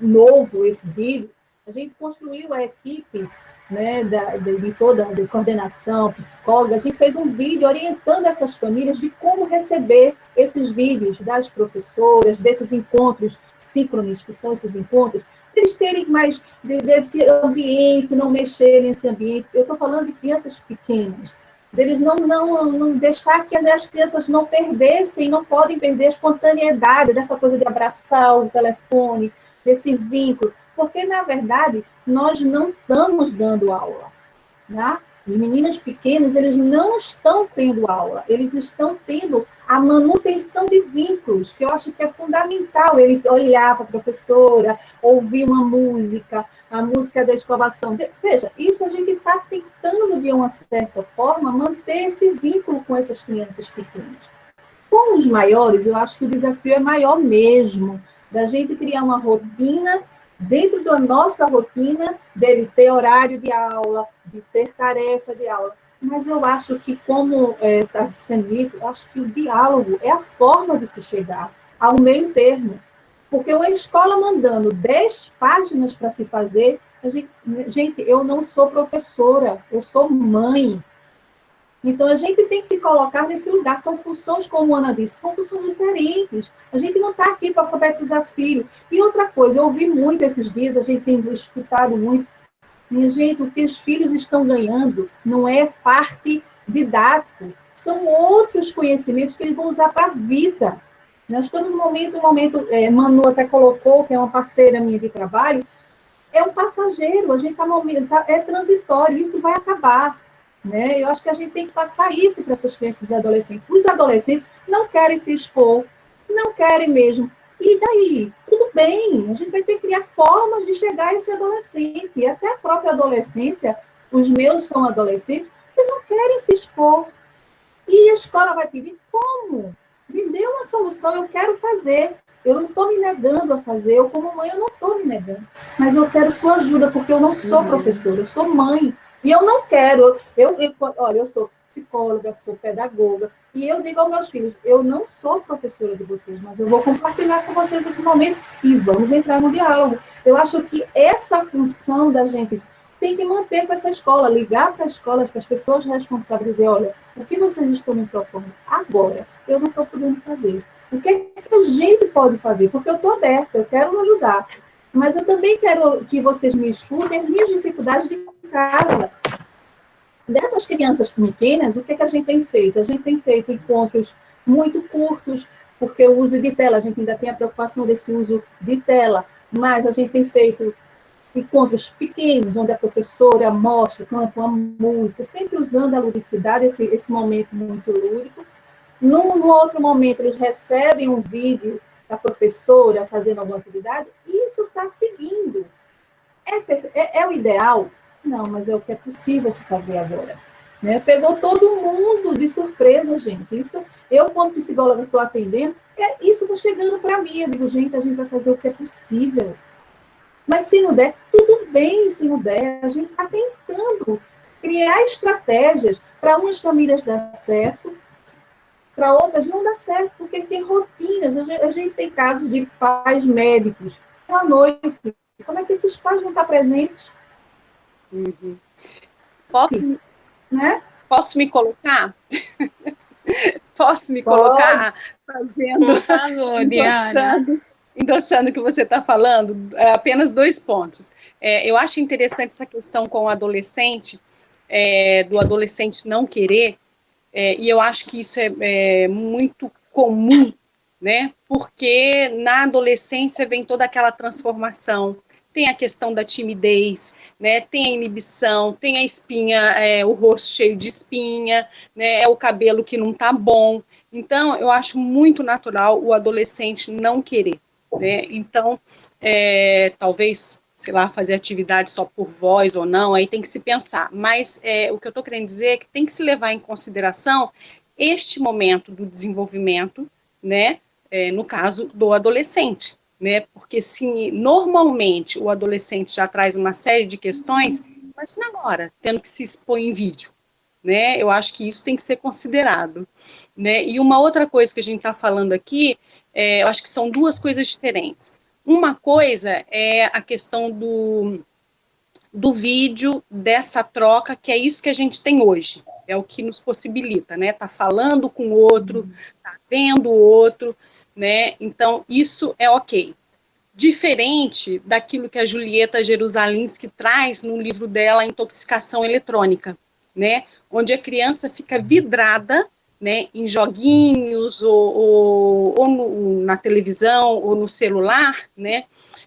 novo, esse vídeo, a gente construiu a equipe, né, de toda a coordenação, psicóloga, a gente fez um vídeo orientando essas famílias de como receber esses vídeos das professoras, desses encontros síncronos, que são esses encontros, eles terem mais desse ambiente, não mexerem nesse ambiente. Eu estou falando de crianças pequenas, deles não deixar que as crianças não perdessem, não podem perder a espontaneidade dessa coisa de abraçar o telefone, desse vínculo, porque, na verdade, nós não estamos dando aula, né? Os meninos pequenos, eles não estão tendo aula, eles estão tendo a manutenção de vínculos, que eu acho que é fundamental, ele olhar para a professora, ouvir uma música, a música da escovação. Veja, isso a gente está tentando, de uma certa forma, manter esse vínculo com essas crianças pequenas. Com os maiores, eu acho que o desafio é maior mesmo, da gente criar uma rotina, dentro da nossa rotina, dele ter horário de aula, de ter tarefa de aula. Mas eu acho que, como está sendo dito, eu acho que o diálogo é a forma de se chegar ao meio termo. Porque uma escola mandando 10 páginas para se fazer, gente, eu não sou professora, eu sou mãe. Então, a gente tem que se colocar nesse lugar. São funções, como a Ana disse, são funções diferentes. A gente não está aqui para alfabetizar filho. E outra coisa, eu ouvi muito esses dias, a gente tem escutado muito, minha gente, o que os filhos estão ganhando não é parte didático, são outros conhecimentos que eles vão usar para a vida. Nós estamos num momento, Manu até colocou, que é uma parceira minha de trabalho, é um passageiro, a gente é transitório, isso vai acabar. Né? Eu acho que a gente tem que passar isso para essas crianças e adolescentes. Os adolescentes não querem se expor, não querem mesmo. E daí? Tudo bem, a gente vai ter que criar formas de chegar a esse adolescente. E até a própria adolescência, os meus são adolescentes, eles não querem se expor. E a escola vai pedir como? Me dê uma solução, eu quero fazer. Eu não estou me negando a fazer, eu como mãe, eu não estou me negando. Mas eu quero sua ajuda, porque eu não sou professora, eu sou mãe. E eu não quero, olha, eu sou psicóloga, sou pedagoga, e eu digo aos meus filhos, eu não sou professora de vocês, mas eu vou compartilhar com vocês esse momento e vamos entrar no diálogo. Eu acho que essa função da gente tem que manter com essa escola, ligar para a escola, para as pessoas responsáveis, dizer, olha, o que vocês estão me propondo agora, eu não estou podendo fazer. O que é que a gente pode fazer? Porque eu estou aberta, eu quero ajudar. Mas eu também quero que vocês me escutem as minhas dificuldades de casa. Dessas crianças pequenas, o que a gente tem feito? A gente tem feito encontros muito curtos, porque o uso de tela, a gente ainda tem a preocupação desse uso de tela, mas a gente tem feito encontros pequenos, onde a professora mostra, canta uma música, sempre usando a ludicidade, esse momento muito lúdico. Num outro momento, eles recebem um vídeo da professora fazendo alguma atividade, e isso está seguindo. É o ideal? Não, mas é o que é possível se fazer agora. Né? Pegou todo mundo de surpresa, gente. Isso, eu, como psicóloga, estou atendendo, isso está chegando para mim. Eu digo, gente, a gente vai fazer o que é possível. Mas se não der, tudo bem se não der. A gente está tentando criar estratégias. Para umas famílias dar certo, para outras não dá certo, porque tem rotinas. A gente tem casos de pais médicos. À noite, como é que esses pais vão estar presentes? Uhum. Né? Posso me colocar? Posso me colocar fazendo... Por favor, Diana. Endossando o que você está falando, apenas 2 pontos. Eu acho interessante essa questão com o adolescente, do adolescente não querer, e eu acho que isso é muito comum, né? Porque na adolescência vem toda aquela transformação, tem a questão da timidez, né? Tem a inibição, tem a espinha, o rosto cheio de espinha, né? É o cabelo que não está bom. Então, eu acho muito natural o adolescente não querer, né? Então, talvez, sei lá, fazer atividade só por voz ou não, aí tem que se pensar. Mas o que eu estou querendo dizer é que tem que se levar em consideração este momento do desenvolvimento, né? No caso do adolescente, né? Porque se normalmente o adolescente já traz uma série de questões, imagina agora, tendo que se expor em vídeo, né? Eu acho que isso tem que ser considerado, né? E uma outra coisa que a gente está falando aqui, eu acho que são 2 coisas diferentes. Uma coisa é a questão do vídeo, dessa troca, que é isso que a gente tem hoje, é o que nos possibilita, né? Tá falando com o outro, tá vendo o outro, né? Então, isso é ok. Diferente daquilo que a Julieta Jerusalinski traz no livro dela, Intoxicação Eletrônica, né? Onde a criança fica vidrada, né, em joguinhos, ou na televisão, ou no celular, né?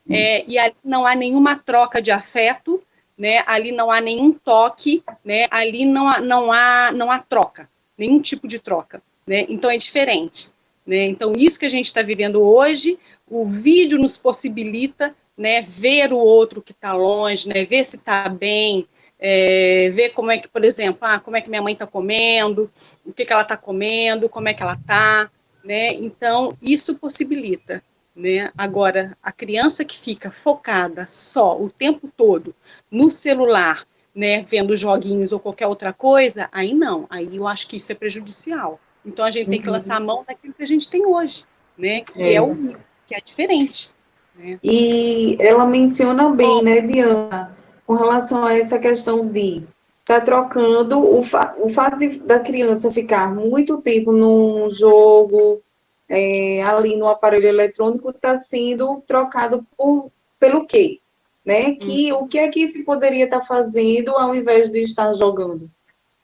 E ali não há nenhuma troca de afeto, né? Ali não há nenhum toque, né? Ali não há troca, nenhum tipo de troca, né? Então é diferente, né? Então isso que a gente está vivendo hoje, o vídeo nos possibilita, né, ver o outro que está longe, né, ver se está bem, ver como é que, por exemplo, como é que minha mãe está comendo, o que ela está comendo, como é que ela está, né? Então isso possibilita, né? Agora, a criança que fica focada só o tempo todo no celular, né, vendo joguinhos ou qualquer outra coisa, aí não, aí eu acho que isso é prejudicial. Então a gente tem que lançar a mão daquilo que a gente tem hoje, né, que é o vídeo, que é diferente. Né? E ela menciona bem, né, Diana, com relação a essa questão de estar trocando o fato da criança ficar muito tempo num jogo, ali no aparelho eletrônico, está sendo trocado pelo quê? Né? O que é que se poderia estar fazendo ao invés de estar jogando?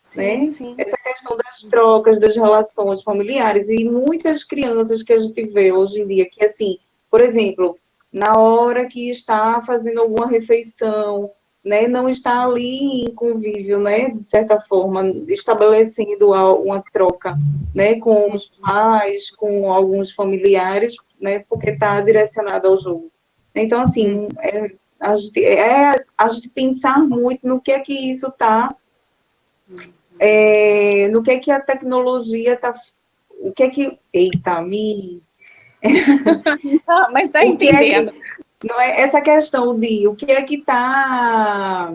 Sim, Né? sim. Essa questão das trocas, das relações familiares, e muitas crianças que a gente vê hoje em dia, que assim, por exemplo, na hora que está fazendo alguma refeição, né, não está ali em convívio, né, de certa forma, estabelecendo uma troca, né, com os pais, com alguns familiares, né, porque está direcionado ao jogo. Então, assim, a gente pensar muito no que é que isso está, no que a tecnologia está, o que é que, eita, mas está o que é entendendo. não é essa questão de o que é que está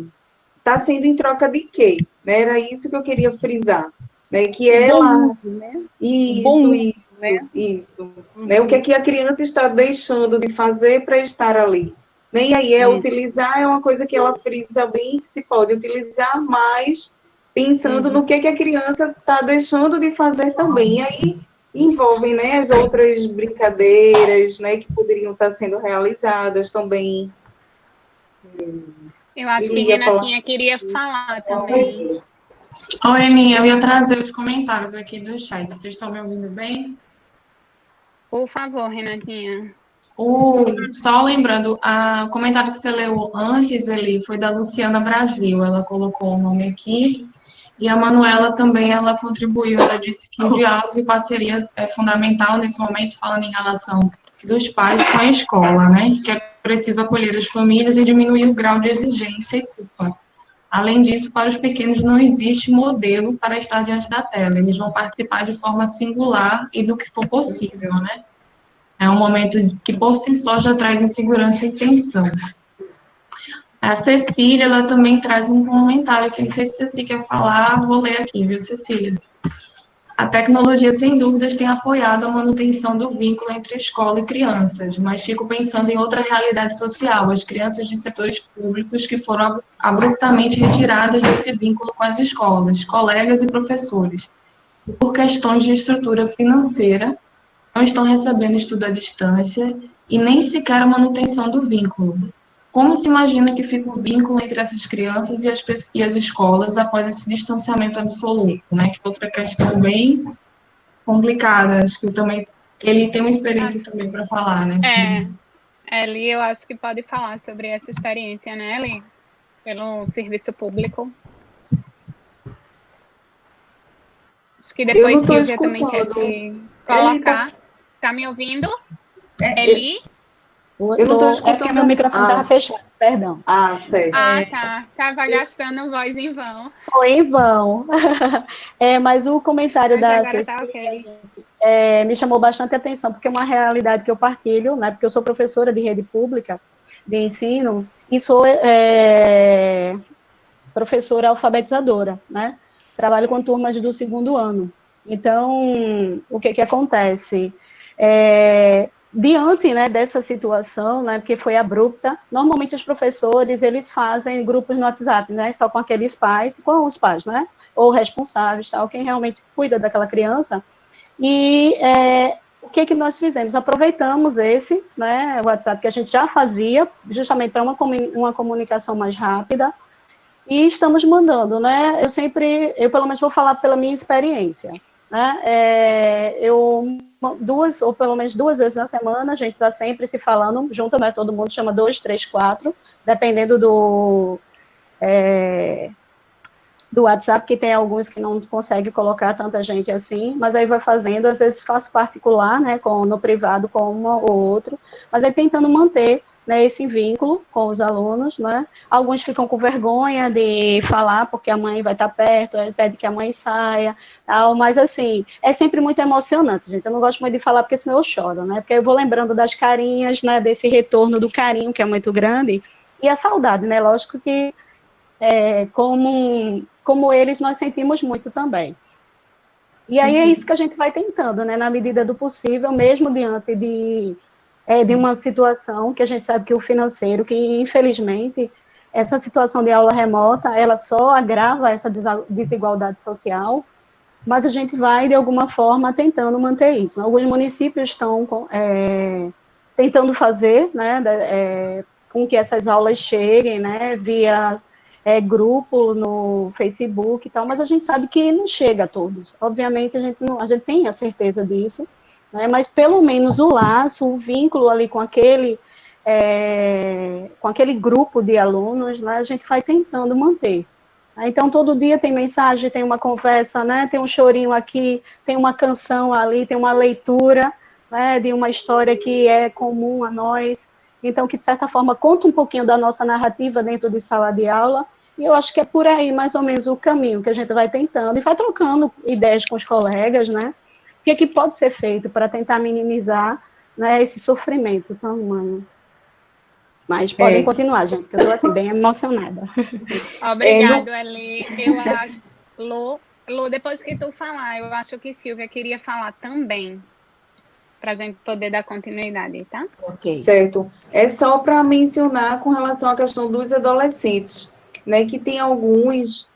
sendo em troca de quê? Né? Era isso que eu queria frisar. Né? Que ela. Bom uso, né? Isso, Bom uso, isso, né? isso. Né? O que é que a criança está deixando de fazer para estar ali? Né? E aí, utilizar é uma coisa que ela frisa bem, que se pode utilizar, mas pensando no que a criança está deixando de fazer também. E aí envolvem, né, as outras brincadeiras, né, que poderiam estar sendo realizadas também. Eu acho que Ia falar. Renatinha queria falar também. Oi, Aninha, eu ia trazer os comentários aqui do chat. Vocês estão me ouvindo bem? Por favor, Renatinha. Só lembrando, o comentário que você leu antes, ele foi da Luciana Brasil. Ela colocou o nome aqui. E a Manuela também, ela contribuiu. Ela disse que o diálogo e parceria é fundamental nesse momento, falando em relação dos pais com a escola, né? Que é preciso acolher as famílias e diminuir o grau de exigência e culpa. Além disso, para os pequenos não existe modelo para estar diante da tela. Eles vão participar de forma singular e do que for possível, né? É um momento que, por si só, já traz insegurança e tensão. A Cecília, ela também traz um comentário que não sei se você quer falar, vou ler aqui, viu, Cecília? A tecnologia, sem dúvidas, tem apoiado a manutenção do vínculo entre escola e crianças, mas fico pensando em outra realidade social, as crianças de setores públicos que foram abruptamente retiradas desse vínculo com as escolas, colegas e professores. E por questões de estrutura financeira, não estão recebendo estudo à distância e nem sequer a manutenção do vínculo. Como se imagina que fica o vínculo entre essas crianças e as escolas após esse distanciamento absoluto, né? Que é outra questão bem complicada. Acho que ele tem uma experiência também para falar, né? Eli, eu acho que pode falar sobre essa experiência, né, Eli? Pelo serviço público. Acho que depois Silvia também quer se colocar. Tá me ouvindo? Eli? Eu não estou escutando. É porque meu microfone estava fechado, perdão. Certo. Tá. Estava gastando voz em vão. Foi em vão. Mas o comentário da Cecília, tá okay. Me chamou bastante atenção, porque é uma realidade que eu partilho, né? Porque eu sou professora de rede pública de ensino e sou professora alfabetizadora, né? Trabalho com turmas do 2º ano. Então, o que acontece? Diante, né, dessa situação, né, porque foi abrupta, normalmente os professores, eles fazem grupos no WhatsApp, né, só com aqueles pais, com os pais, né, ou responsáveis, tal, quem realmente cuida daquela criança, e o que nós fizemos? Aproveitamos esse, né, WhatsApp que a gente já fazia, justamente para uma comunicação mais rápida, e estamos mandando, né, eu pelo menos vou falar pela minha experiência, né, ou pelo menos 2 vezes na semana, a gente está sempre se falando junto, né, todo mundo chama 2, 3, 4, dependendo do WhatsApp, que tem alguns que não conseguem colocar tanta gente assim, mas aí vai fazendo, às vezes faço particular, né, no privado com uma ou outro, mas aí tentando manter, né, esse vínculo com os alunos, né, alguns ficam com vergonha de falar, porque a mãe vai estar perto, pede que a mãe saia, tal, mas assim, é sempre muito emocionante, gente, eu não gosto muito de falar, porque senão eu choro, né, porque eu vou lembrando das carinhas, né, desse retorno do carinho, que é muito grande, e a saudade, né, lógico que como eles, nós sentimos muito também. E aí é isso que a gente vai tentando, né, na medida do possível, mesmo diante de uma situação que a gente sabe que o financeiro, que infelizmente, essa situação de aula remota, ela só agrava essa desigualdade social, mas a gente vai, de alguma forma, tentando manter isso. Alguns municípios estão tentando fazer, né, com que essas aulas cheguem, né, via grupo no Facebook e tal, mas a gente sabe que não chega a todos. Obviamente, a gente tem a certeza disso, né, mas pelo menos o laço, o vínculo ali com aquele grupo de alunos, né, a gente vai tentando manter. Então, todo dia tem mensagem, tem uma conversa, né, tem um chorinho aqui, tem uma canção ali, tem uma leitura, né, de uma história que é comum a nós, então, que de certa forma conta um pouquinho da nossa narrativa dentro de sala de aula, e eu acho que é por aí mais ou menos o caminho que a gente vai tentando, e vai trocando ideias com os colegas, né, o que é que pode ser feito para tentar minimizar, né, esse sofrimento tão humano. Mas podem continuar, gente, que eu estou, assim, bem emocionada. Obrigado, Eli. Eu acho, Lu, depois que tu falar, eu acho que Silvia queria falar também, para a gente poder dar continuidade, tá? Ok. Certo. É só para mencionar com relação à questão dos adolescentes, né, que tem alguns,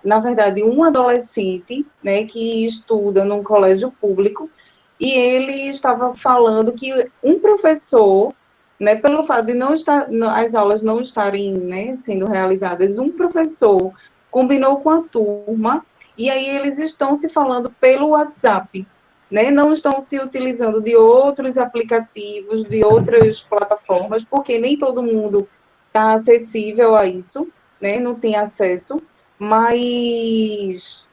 na verdade, um adolescente, né, que estuda num colégio público, e ele estava falando que um professor, né, pelo fato de não estar, as aulas não estarem, né, sendo realizadas, um professor combinou com a turma, e aí eles estão se falando pelo WhatsApp, né, não estão se utilizando de outros aplicativos, de outras plataformas, porque nem todo mundo está acessível a isso, né, não tem acesso, mas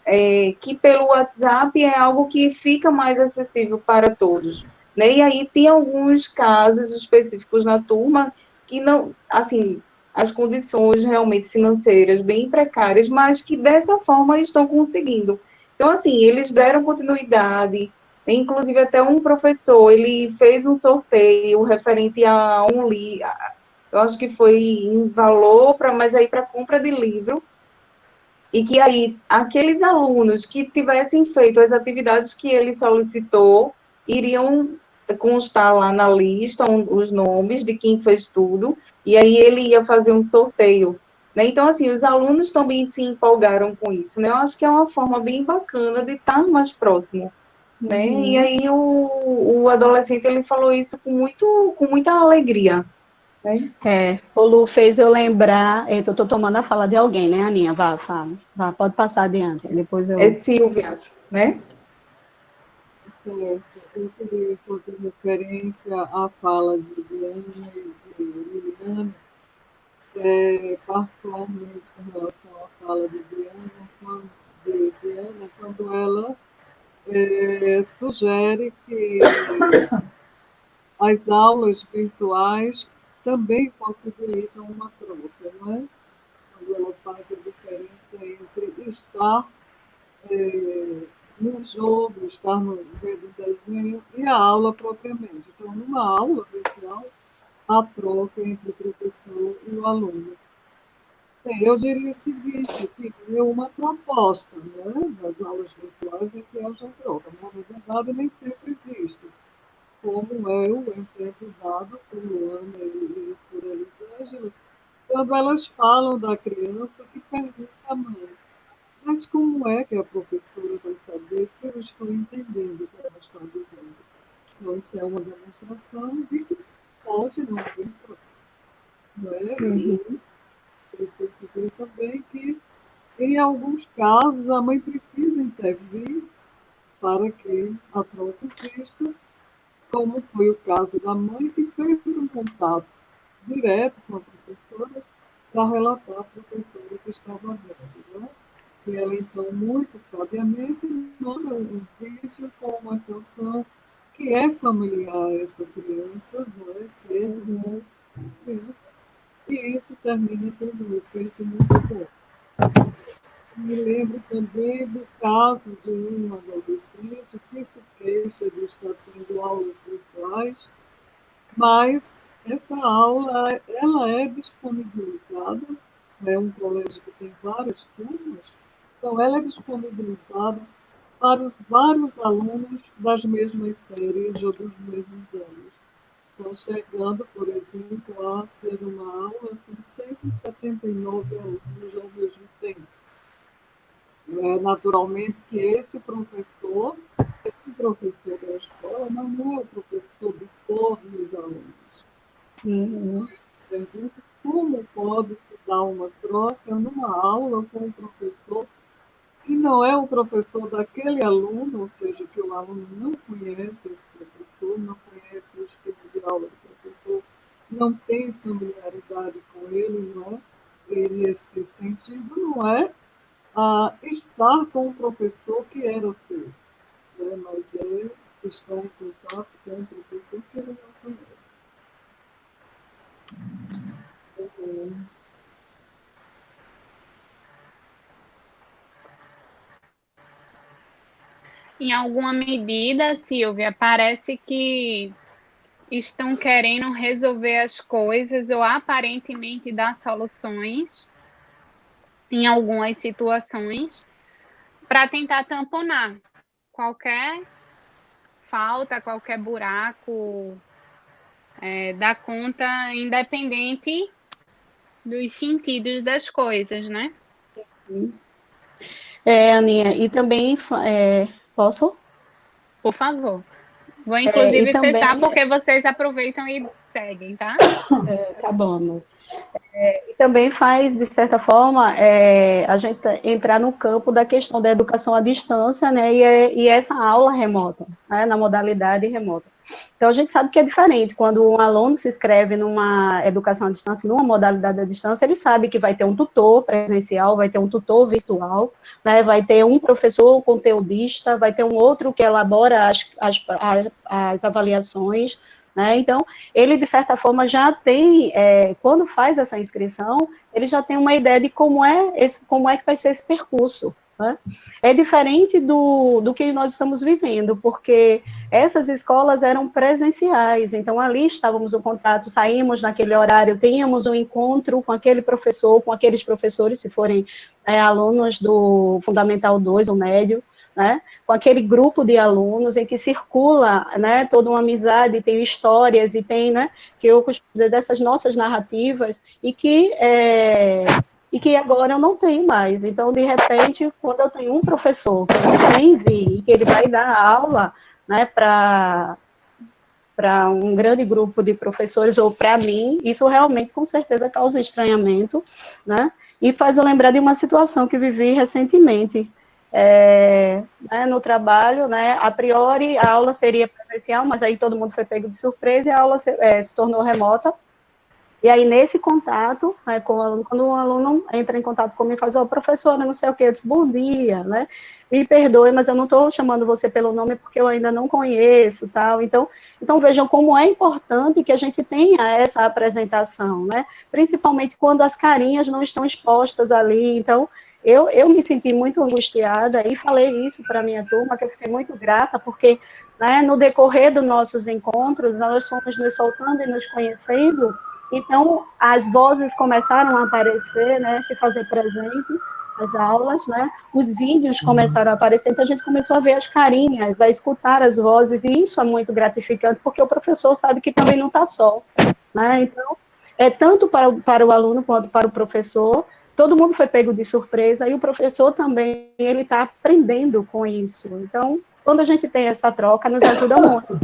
que pelo WhatsApp é algo que fica mais acessível para todos, né, e aí tem alguns casos específicos na turma que não, assim, as condições realmente financeiras bem precárias, mas que dessa forma estão conseguindo. Então, assim, eles deram continuidade. Inclusive, até um professor, ele fez um sorteio referente a um livro, eu acho que foi em valor, mas aí para compra de livro, e que aí aqueles alunos que tivessem feito as atividades que ele solicitou, iriam constar lá na lista os nomes de quem fez tudo, e aí ele ia fazer um sorteio, né? Então, assim, os alunos também se empolgaram com isso, né? Eu acho que é uma forma bem bacana de estar mais próximo, né? E aí o adolescente, ele falou isso com muita alegria, né? O Lu fez eu lembrar, eu estou tomando a fala de alguém, né, Aninha? Vá, fala. Vá, pode passar adiante, depois eu... É Silvia, né? Certo. Eu queria fazer referência à fala de Diana e de Liliana, particularmente com relação à fala de Diana, quando ela sugere que as aulas virtuais também possibilitam uma troca, não é? Quando ela faz a diferença entre estar no jogo, estar no vendo desenho e a aula propriamente. Então, numa aula virtual, a troca entre o professor e o aluno. Eu diria o seguinte, que é uma proposta, né, das aulas virtuais é que haja troca, mas na verdade nem sempre existe, como é o exemplo dado por Luana e por Elisângela, quando elas falam da criança que pergunta à mãe, mas como é que a professora vai saber se eu estou entendendo o que ela está dizendo? Então, isso é uma demonstração de que pode não haver troca. Não é? E preciso ver também que, em alguns casos, a mãe precisa intervir para que a troca exista, como foi o caso da mãe que fez um contato direto com a professora para relatar à professora que estava vendo, né? E ela, então, muito sabiamente, manda um vídeo com uma canção que é familiar a essa criança, né? Que é dessa criança, e isso termina tendo um efeito muito bom. Me lembro também do caso de um adolescente que se queixa de estar tendo aulas virtuais, mas essa aula ela é disponibilizada, é um colégio que tem várias turmas, então ela é disponibilizada para os vários alunos das mesmas séries ou dos mesmos anos. Então, chegando, por exemplo, a ter uma aula com 179 alunos ao mesmo tempo. Naturalmente que esse professor, o professor da escola, não é o professor de todos os alunos. Pergunto como pode se dar uma troca numa aula com um professor que não é o professor daquele aluno, ou seja, que o aluno não conhece esse professor, não conhece o estilo de aula do professor, não tem familiaridade com ele, não é? E nesse sentido, não é estar com um professor que era seu, né? Mas é estar em contato com um professor que ele não conhece. Em alguma medida, Silvia, parece que estão querendo resolver as coisas ou aparentemente dar soluções em algumas situações para tentar tamponar qualquer falta, qualquer buraco da conta, independente dos sentidos das coisas, né? Aninha, e também, posso? Por favor. Vou, inclusive, E também, fechar, porque vocês aproveitam e seguem, tá? Tá bom, amor. E também faz, de certa forma, a gente entrar no campo da questão da educação à distância, né, e essa aula remota, né, na modalidade remota. Então, a gente sabe que é diferente, quando um aluno se inscreve numa educação à distância, numa modalidade à distância, ele sabe que vai ter um tutor presencial, vai ter um tutor virtual, né, vai ter um professor conteudista, vai ter um outro que elabora as avaliações, né, então, ele, de certa forma, já tem, quando faz essa inscrição, ele já tem uma ideia de como é que vai ser esse percurso, né? É diferente do que nós estamos vivendo, porque essas escolas eram presenciais, então ali estávamos em contato, saímos naquele horário, tínhamos um encontro com aquele professor, com aqueles professores, se forem alunos do Fundamental 2 ou médio, né, com aquele grupo de alunos em que circula, né, toda uma amizade, tem histórias e tem, né, que eu costumo dizer dessas nossas narrativas e que agora eu não tenho mais. Então, de repente, quando eu tenho um professor que eu nunca nem vi, que ele vai dar aula, né, para um grande grupo de professores, ou para mim, isso realmente, com certeza, causa estranhamento, né, e faz eu lembrar de uma situação que vivi recentemente, né, no trabalho, né, a priori a aula seria presencial, mas aí todo mundo foi pego de surpresa e a aula se tornou remota. E aí, nesse contato, né, com o aluno, quando um aluno entra em contato comigo e faz, professora, não sei o quê, eu disse, bom dia, né, me perdoe, mas eu não estou chamando você pelo nome porque eu ainda não conheço, tal, então vejam como é importante que a gente tenha essa apresentação, né, principalmente quando as carinhas não estão expostas ali, então, eu me senti muito angustiada e falei isso para a minha turma, que eu fiquei muito grata, porque, né, no decorrer dos nossos encontros, nós fomos nos soltando e nos conhecendo. Então, as vozes começaram a aparecer, né, se fazer presente nas aulas, né, os vídeos começaram a aparecer, então a gente começou a ver as carinhas, a escutar as vozes, e isso é muito gratificante, porque o professor sabe que também não está só, né, então, tanto para o aluno quanto para o professor, todo mundo foi pego de surpresa, e o professor também, ele está aprendendo com isso, então, quando a gente tem essa troca, nos ajuda muito.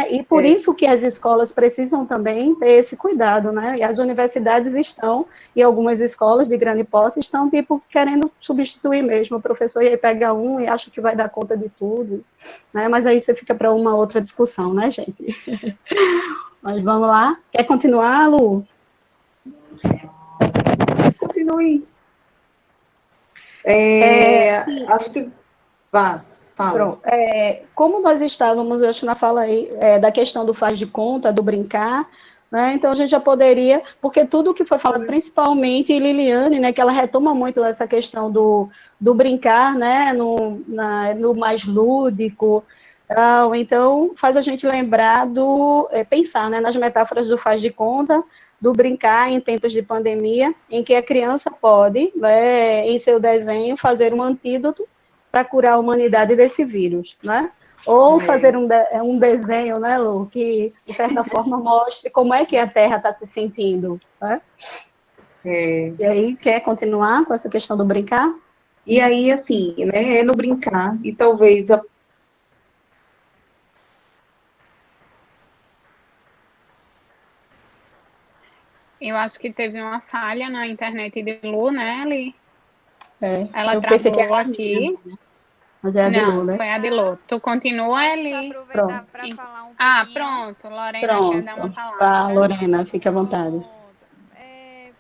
E por isso que as escolas precisam também ter esse cuidado, né? E as universidades estão, e algumas escolas de grande porte estão, tipo, querendo substituir mesmo o professor, e aí pega um e acha que vai dar conta de tudo, né? Mas aí você fica para uma outra discussão, né, gente? Mas vamos lá. Quer continuar, Lu? continue. Sim. Acho que... Vá, fala. Pronto. Como nós estávamos, eu acho, na fala aí, da questão do faz de conta, do brincar, né? Então a gente já poderia, porque tudo que foi falado, principalmente em Liliane, né, que ela retoma muito essa questão do brincar, né, no mais lúdico, tal. Então faz a gente lembrar pensar, né, nas metáforas do faz de conta, do brincar em tempos de pandemia, em que a criança pode, né, em seu desenho, fazer um antídoto para curar a humanidade desse vírus, né? Ou fazer um desenho, né, Lu, que, de certa forma, mostre como é que a Terra está se sentindo, né? E aí, quer continuar com essa questão do brincar? E aí, assim, né, é no brincar, e talvez Eu acho que teve uma falha na internet de Lu, né, Eli? Ela eu pensei que travou era a minha, aqui. né? Mas é a de Lu, Não, né? foi a de Lu. Tu continua, Eli? Aproveitar para falar um Ah, pouquinho. pronto. Lorena quer dar uma Pronto. palavra. Vá, Lorena, fique à vontade.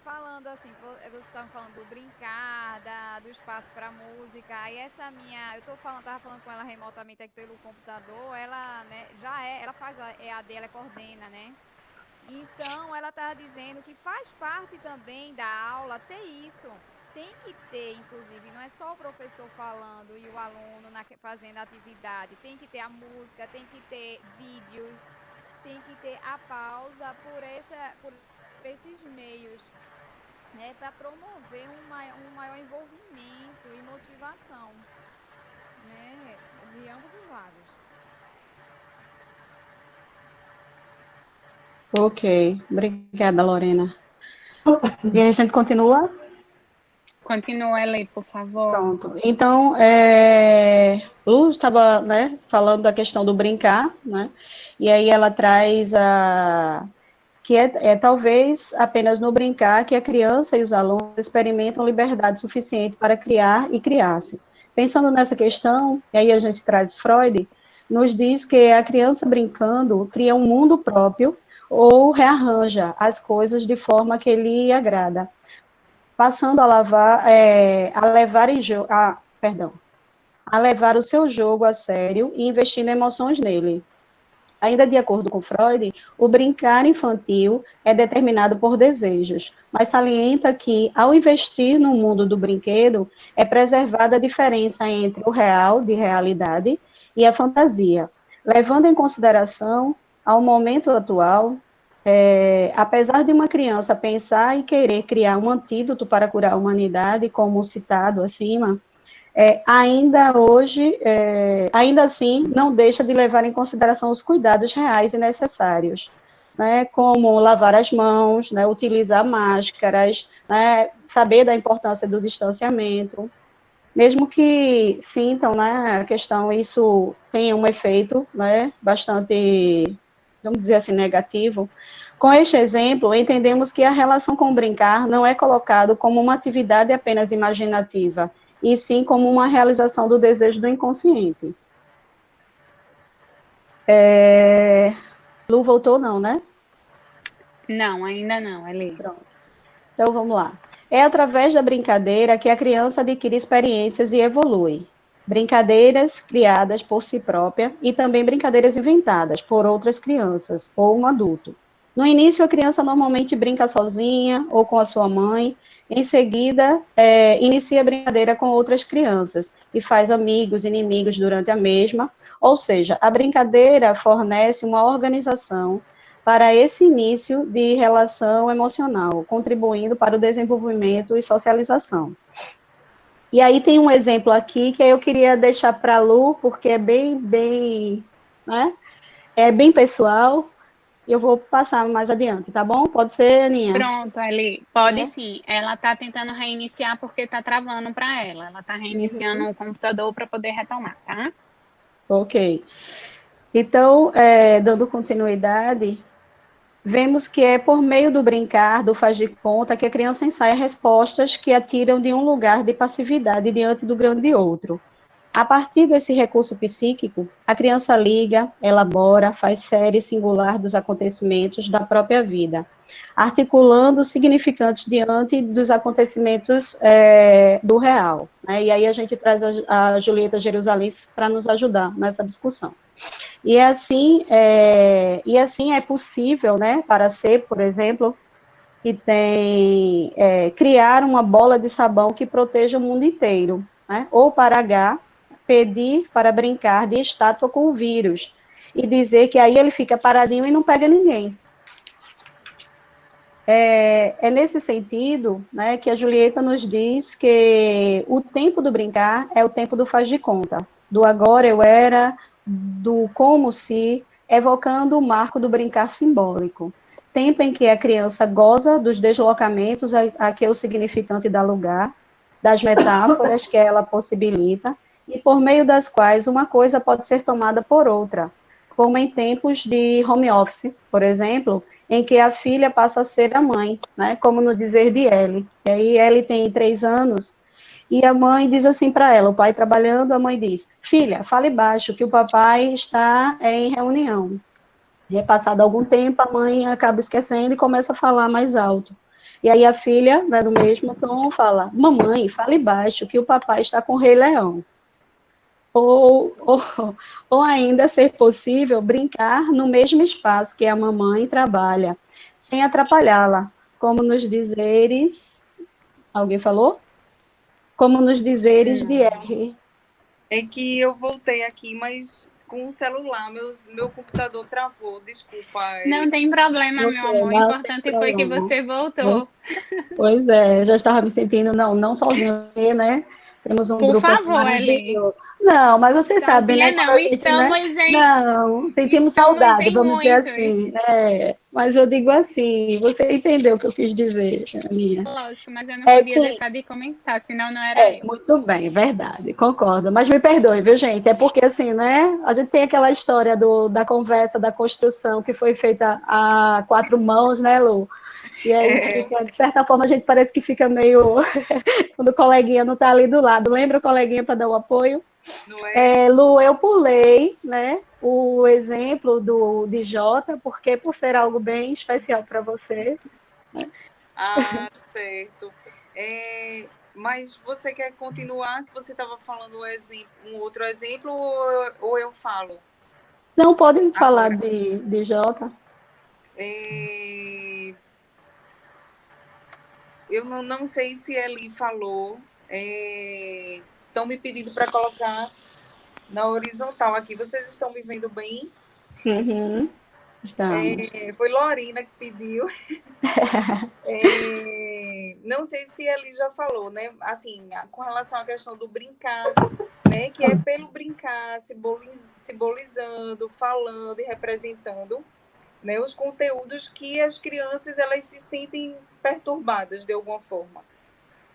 Falando assim, vocês estavam falando do brincar, do espaço para música, e essa minha, tava falando com ela remotamente aqui pelo computador, ela, né, ela faz a EAD, ela coordena, né? Então, ela estava dizendo que faz parte também da aula ter isso. Tem que ter, inclusive, não é só o professor falando e o aluno fazendo a atividade. Tem que ter a música, tem que ter vídeos, tem que ter a pausa por esses meios, né, para promover um maior envolvimento e motivação, né, de ambos os lados. Ok, obrigada, Lorena. E aí a gente continua? Continua, Eli, por favor. Pronto. Então, Lu estava, né, falando da questão do brincar, né? E aí ela traz que talvez apenas no brincar que a criança e os alunos experimentam liberdade suficiente para criar e criar-se. Pensando nessa questão, e aí a gente traz Freud, nos diz que a criança brincando cria um mundo próprio ou rearranja as coisas de forma que lhe agrada, passando a levar o seu jogo a sério e investindo emoções nele. Ainda de acordo com Freud, o brincar infantil é determinado por desejos, mas salienta que, ao investir no mundo do brinquedo, é preservada a diferença entre o real, de realidade, e a fantasia, levando em consideração, ao momento atual, apesar de uma criança pensar e querer criar um antídoto para curar a humanidade, como citado acima, ainda assim, não deixa de levar em consideração os cuidados reais e necessários, né, como lavar as mãos, né, utilizar máscaras, né, saber da importância do distanciamento, mesmo que sintam, né, a questão, isso tem um efeito, né, bastante, vamos dizer assim, negativo. Com este exemplo, entendemos que a relação com o brincar não é colocado como uma atividade apenas imaginativa, e sim como uma realização do desejo do inconsciente. Lu voltou, não, né? Não, ainda não, Eli. Pronto. Então, vamos lá. É através da brincadeira que a criança adquire experiências e evolui. Brincadeiras criadas por si própria e também brincadeiras inventadas por outras crianças ou um adulto. No início, a criança normalmente brinca sozinha ou com a sua mãe. Em seguida, inicia a brincadeira com outras crianças e faz amigos, inimigos durante a mesma. Ou seja, a brincadeira fornece uma organização para esse início de relação emocional, contribuindo para o desenvolvimento e socialização. E aí tem um exemplo aqui que eu queria deixar para a Lu, porque é bem, né? É bem pessoal, e eu vou passar mais adiante, tá bom? Pode ser, Aninha? Pronto, Eli, pode sim. Ela está tentando reiniciar porque está travando para ela. Ela está reiniciando o computador para poder retomar, tá? Ok. Então, dando continuidade, vemos que é por meio do brincar, do faz de conta, que a criança ensaia respostas que a tiram de um lugar de passividade diante do grande outro. A partir desse recurso psíquico, a criança liga, elabora, faz série singular dos acontecimentos da própria vida, articulando significantes diante dos acontecimentos do real, né? E aí a gente traz a Julieta Jerusalém para nos ajudar nessa discussão. E assim é possível, né, para C, por exemplo, que tem criar uma bola de sabão que proteja o mundo inteiro, né? Ou para H, pedir para brincar de estátua com o vírus e dizer que aí ele fica paradinho e não pega ninguém. É nesse sentido, né, que a Julieta nos diz que o tempo do brincar é o tempo do faz de conta, do agora eu era, do como se, evocando o marco do brincar simbólico. Tempo em que a criança goza dos deslocamentos a que o significante dá lugar, das metáforas que ela possibilita, e por meio das quais uma coisa pode ser tomada por outra, como em tempos de home office, por exemplo, em que a filha passa a ser a mãe, né, como no dizer de Ellie. E aí Ellie tem 3 anos, e a mãe diz assim para ela, o pai trabalhando, a mãe diz, filha, fale baixo, que o papai está em reunião. E passado algum tempo, a mãe acaba esquecendo e começa a falar mais alto. E aí a filha, né, do mesmo tom, fala, mamãe, fale baixo, que o papai está com o Rei Leão. Ou ainda ser possível brincar no mesmo espaço que a mamãe trabalha, sem atrapalhá-la, como nos dizeres... Alguém falou? Como nos dizeres de R. É que eu voltei aqui, mas com o celular, meu computador travou, desculpa. Não tem problema, meu amor. O importante foi que você voltou. Pois é, já estava me sentindo, não sozinha, né? Temos um Por grupo aqui favor, maravilhoso. Não, mas você sabe, né? Não, gente, estamos né? em... Não, sentimos saudade, vamos dizer assim. Mas eu digo assim, você entendeu o que eu quis dizer, Aninha? Lógico, mas eu não podia deixar de comentar, senão não era eu. Muito bem, verdade, concordo. Mas me perdoe, viu, gente? É porque, assim, né? A gente tem aquela história da conversa, da construção que foi feita a 4 mãos, né, Lu? E aí, fica, de certa forma, a gente parece que fica meio... quando o coleguinha não está ali do lado. Lembra o coleguinha para dar o apoio? Não é? Lu, eu pulei, né, o exemplo de Jota, porque por ser algo bem especial para você. Né? Ah, certo. Mas você quer continuar? Que você estava falando um outro exemplo ou eu falo? Não, pode falar de Jota. Eu não sei se ele falou. Estão me pedindo para colocar na horizontal aqui. Vocês estão me vendo bem? Uhum. Estamos. Foi Lorena que pediu. Não sei se ele já falou, né? Assim, com relação à questão do brincar, né? Que é pelo brincar, simbolizando, falando e representando, né? Os conteúdos que as crianças elas se sentem perturbadas de alguma forma,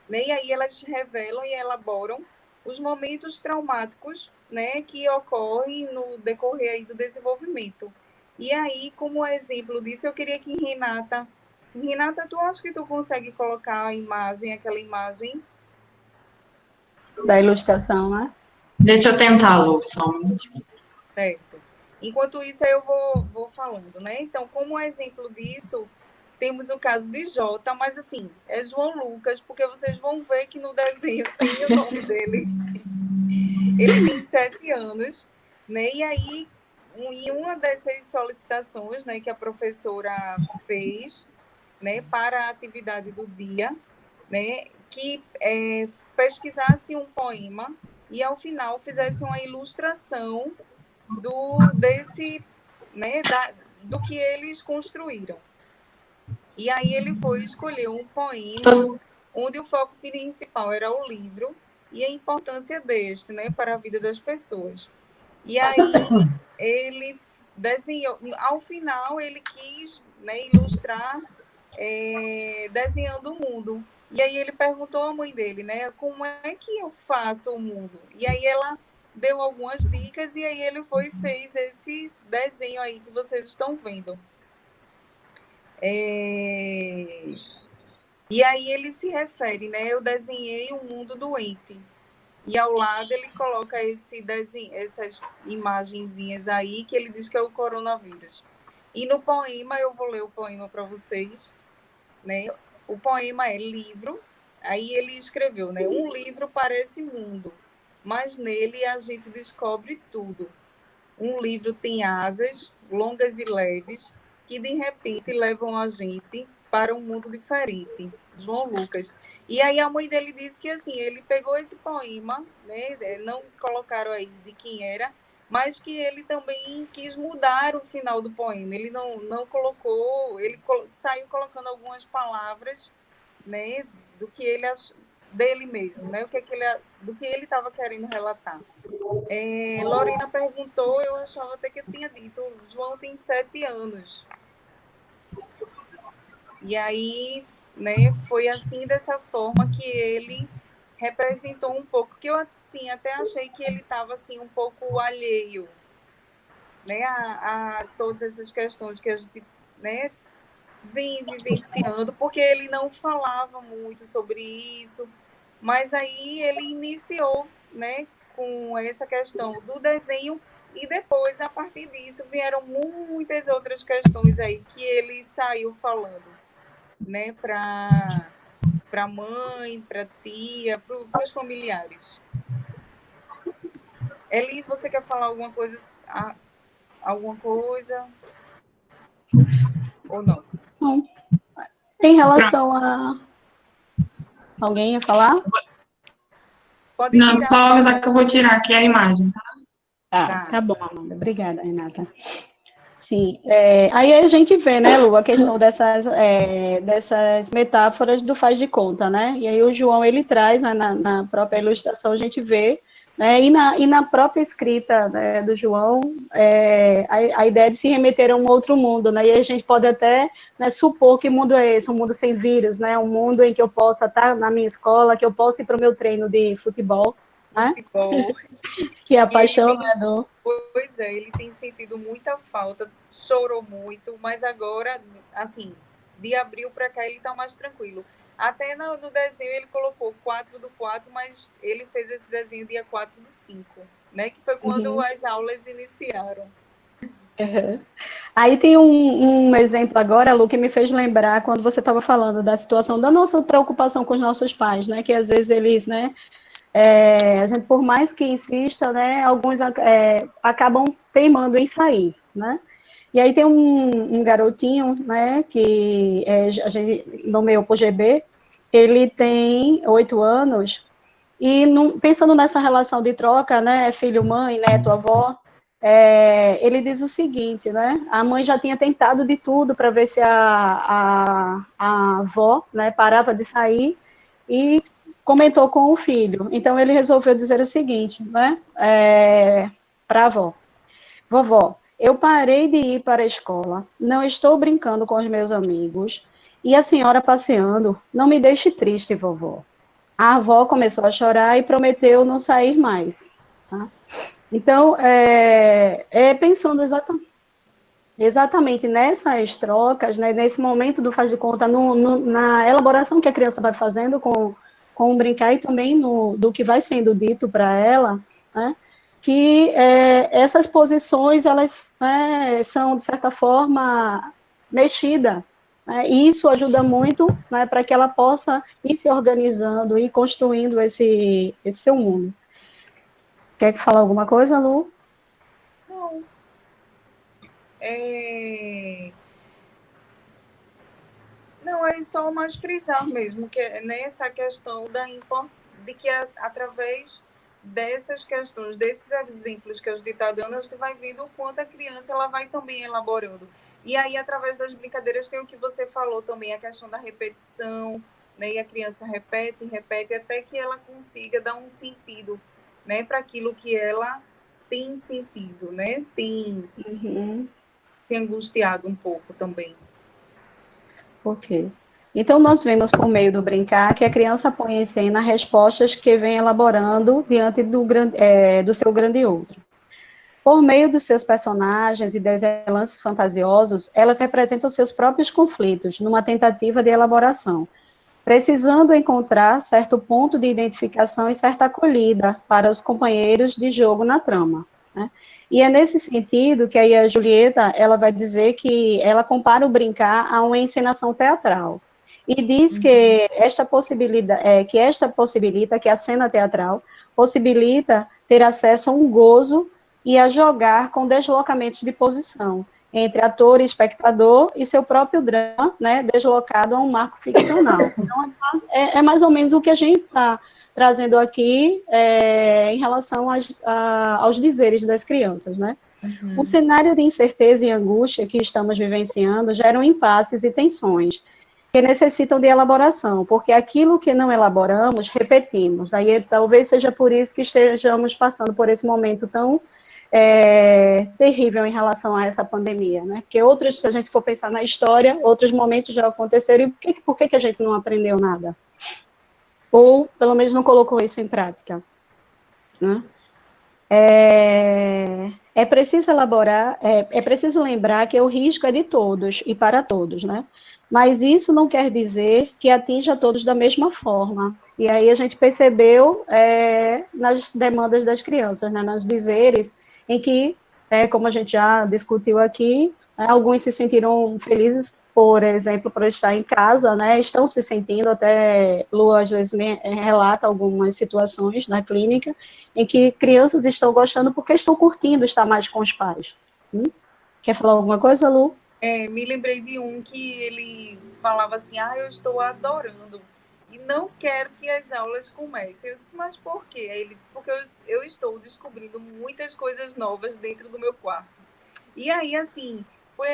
né? E aí elas revelam e elaboram os momentos traumáticos, né? Que ocorrem no decorrer aí do desenvolvimento. E aí, como exemplo disso, eu queria que Renata, tu acha que tu consegue colocar aquela imagem? Da ilustração, né? Deixa eu tentar, Lu, só um minutinho. Certo. Enquanto isso, eu vou falando, né? Então, como exemplo disso, temos o caso de Jota, mas assim, é João Lucas, porque vocês vão ver que no desenho tem o nome dele. Ele tem 7 anos, né? E aí, em uma dessas solicitações, né, que a professora fez, né, para a atividade do dia, né, que pesquisasse um poema e, ao final, fizesse uma ilustração do que eles construíram. E aí ele foi escolher um poema onde o foco principal era o livro e a importância deste, né, para a vida das pessoas. E aí ele desenhou, ao final ele quis, né, ilustrar desenhando o mundo. E aí ele perguntou à mãe dele, né, como é que eu faço o mundo? E aí ela deu algumas dicas e aí ele foi e fez esse desenho aí que vocês estão vendo. E aí ele se refere, né, eu desenhei um mundo doente. E ao lado ele coloca essas imagenzinhas aí que ele diz que é o coronavírus. E no poema, eu vou ler o poema para vocês, né? O poema é livro, aí ele escreveu, né? Um livro parece mundo, mas nele a gente descobre tudo. Um livro tem asas longas e leves que de repente levam a gente para um mundo diferente. João Lucas. E aí a mãe dele disse que assim, ele pegou esse poema, né? Não colocaram aí de quem era, mas que ele também quis mudar o final do poema. Ele não colocou, ele saiu colocando algumas palavras, né, do que ele dele mesmo, né? O que é que ele, do que ele estava querendo relatar. Lorena perguntou, eu achava até que eu tinha dito, João tem 7 anos. E aí, né, foi assim, dessa forma que ele representou um pouco, que eu assim, até achei que ele estava assim, um pouco alheio, né, a todas essas questões que a gente, né, vem vivenciando, porque ele não falava muito sobre isso, mas aí ele iniciou, né, com essa questão do desenho e depois, a partir disso, vieram muitas outras questões aí que ele saiu falando, né, para a mãe, para a tia, para os familiares. Eli, você quer falar alguma coisa? Alguma coisa? Ou não? Não. Em relação a... Alguém ia falar? Pode Não, tirar. só avisar que eu vou tirar aqui a imagem, tá? Tá bom, Amanda. Obrigada, Renata. Sim, aí a gente vê, né, Lu, a questão dessas metáforas do faz de conta, né? E aí o João, ele traz, né, na própria ilustração, a gente vê, né, e na própria escrita, né, do João, a ideia de se remeter a um outro mundo, né? E a gente pode até, né, supor que mundo é esse, um mundo sem vírus, né? Um mundo em que eu possa estar na minha escola, que eu possa ir para o meu treino de futebol, né? Futebol. Que é a paixão, né, do... Pois é, ele tem sentido muita falta, chorou muito, mas agora, assim, de abril para cá ele está mais tranquilo. Até no desenho ele colocou 4/4, mas ele fez esse desenho dia 4/5, né? Que foi quando as aulas iniciaram. Uhum. Aí tem um exemplo agora, Lu, que me fez lembrar quando você estava falando da situação da nossa preocupação com os nossos pais, né? Que às vezes eles, né? A gente, por mais que insista, né? Alguns acabam teimando em sair, né? E aí tem um garotinho, né? Que a gente nomeou por GB. Ele tem 8 anos e pensando nessa relação de troca, né? Filho-mãe, neto-avó. Ele diz o seguinte, né? A mãe já tinha tentado de tudo para ver se a avó, né, parava de sair e comentou com o filho. Então ele resolveu dizer o seguinte, né? Para a avó: vovó, eu parei de ir para a escola, não estou brincando com os meus amigos e a senhora passeando, não me deixe triste, vovó. A avó começou a chorar e prometeu não sair mais. Tá? Então, pensando exatamente nessas trocas, né, nesse momento do faz de conta, na elaboração que a criança vai fazendo com o brincar e também do que vai sendo dito para ela, né, que essas posições, elas são, de certa forma, mexidas, né, e isso ajuda muito, né, para que ela possa ir se organizando e construindo esse seu mundo. Quer falar alguma coisa, Lu? Não. Não, é só mais frisar mesmo, que nessa questão de que através dessas questões, desses exemplos que a gente está dando, a gente vai vendo o quanto a criança ela vai também elaborando. E aí, através das brincadeiras, tem o que você falou também, a questão da repetição, né? E a criança repete, repete, até que ela consiga dar um sentido, né, para aquilo que ela tem sentido, né? Tem angustiado um pouco também. Ok. Então, nós vemos por meio do brincar que a criança põe em cena respostas que vem elaborando diante do seu grande outro. Por meio dos seus personagens e desenlaces fantasiosos, elas representam seus próprios conflitos, numa tentativa de elaboração, precisando encontrar certo ponto de identificação e certa acolhida para os companheiros de jogo na trama. né? E é nesse sentido que aí a Julieta, ela vai dizer que ela compara o brincar a uma encenação teatral. E diz que esta possibilita, que a cena teatral possibilita ter acesso a um gozo e a jogar com deslocamentos de posição entre ator e espectador e seu próprio drama, né, deslocado a um marco ficcional. Então, é mais ou menos o que a gente está trazendo aqui em relação aos dizeres das crianças, né? O cenário de incerteza e angústia que estamos vivenciando geram impasses e tensões que necessitam de elaboração, porque aquilo que não elaboramos, repetimos. Daí talvez seja por isso que estejamos passando por esse momento tão terrível em relação a essa pandemia, né? Porque outros, se a gente for pensar na história, outros momentos já aconteceram, e por que a gente não aprendeu nada? Ou, pelo menos, não colocou isso em prática, né? É preciso elaborar, é preciso lembrar que o risco é de todos e para todos, né? Mas isso não quer dizer que atinja todos da mesma forma. E aí a gente percebeu nas demandas das crianças, né, nos dizeres, em que, como a gente já discutiu aqui, alguns se sentiram felizes, por exemplo, por estar em casa, né, estão se sentindo, até Lu às vezes relata algumas situações na clínica, em que crianças estão gostando porque estão curtindo estar mais com os pais. Quer falar alguma coisa, Lu? Me lembrei de um que ele falava assim, eu estou adorando e não quero que as aulas comecem. Eu disse, mas por quê? Aí ele disse, porque eu estou descobrindo muitas coisas novas dentro do meu quarto. E aí, assim, foi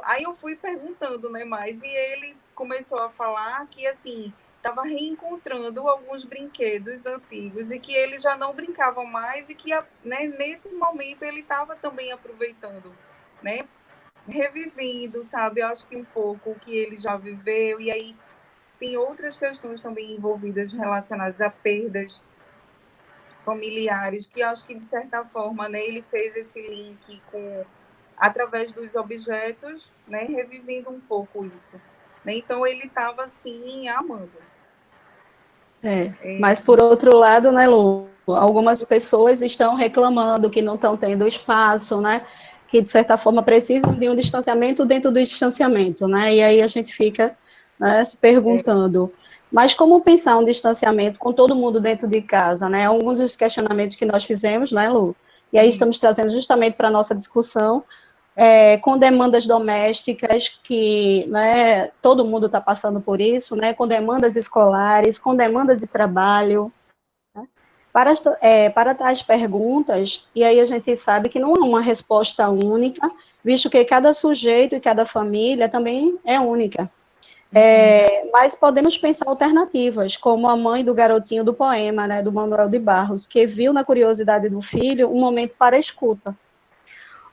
aí eu fui perguntando, né, mais, e ele começou a falar que, assim, estava reencontrando alguns brinquedos antigos e que ele já não brincava mais e que, né, nesse momento ele estava também aproveitando, né, revivendo, sabe, eu acho que um pouco o que ele já viveu, e aí tem outras questões também envolvidas relacionadas a perdas familiares, que eu acho que, de certa forma, né, ele fez esse link através dos objetos, né, revivendo um pouco isso. Né? Então, ele estava, assim, amando. Mas, por outro lado, né, Lu, algumas pessoas estão reclamando que não estão tendo espaço, né, que, de certa forma, precisam de um distanciamento dentro do distanciamento, né, e aí a gente fica, né, se perguntando, mas como pensar um distanciamento com todo mundo dentro de casa, né, alguns dos questionamentos que nós fizemos, né, Lu, e aí estamos trazendo justamente para a nossa discussão, com demandas domésticas, que, né, todo mundo está passando por isso, né, com demandas escolares, com demandas de trabalho, né, para tais perguntas, e aí a gente sabe que não há uma resposta única, visto que cada sujeito e cada família também é única. Mas podemos pensar alternativas, como a mãe do garotinho do poema, né, do Manuel de Barros, que viu na curiosidade do filho um momento para a escuta.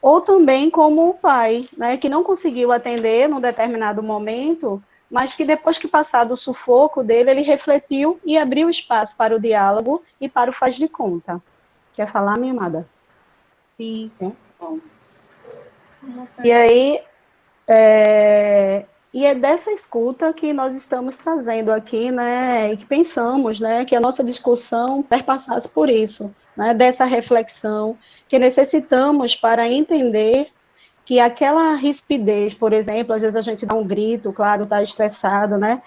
Ou também como o pai, né, que não conseguiu atender num determinado momento, mas que depois que passado o sufoco dele, ele refletiu e abriu espaço para o diálogo e para o faz de conta. Quer falar, minha amada? Sim. Bom. E aí, e é dessa escuta que nós estamos trazendo aqui, né, e que pensamos, né, que a nossa discussão perpassasse por isso, né, dessa reflexão que necessitamos para entender que aquela rispidez, por exemplo, às vezes a gente dá um grito, claro, está estressado, né,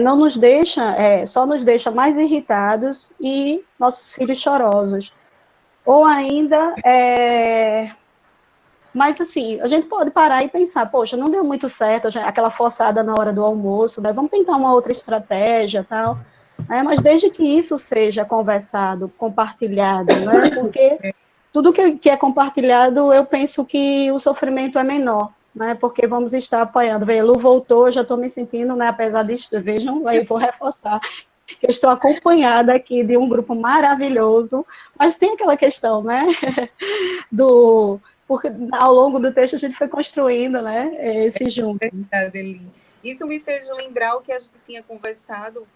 não nos deixa, só nos deixa mais irritados e nossos filhos chorosos. Ou ainda, mas, assim, a gente pode parar e pensar, poxa, não deu muito certo, aquela forçada na hora do almoço, né? Vamos tentar uma outra estratégia, tal. Mas desde que isso seja conversado, compartilhado, né? Porque tudo que é compartilhado, eu penso que o sofrimento é menor, né? Porque vamos estar apoiando. Vê, Lu voltou, eu já estou me sentindo, né? Apesar disso, vejam, aí vou reforçar, que eu estou acompanhada aqui de um grupo maravilhoso, mas tem aquela questão, né? Porque ao longo do texto a gente foi construindo, né, esse junto. Verdade, Eli. Isso me fez lembrar o que a gente tinha conversado,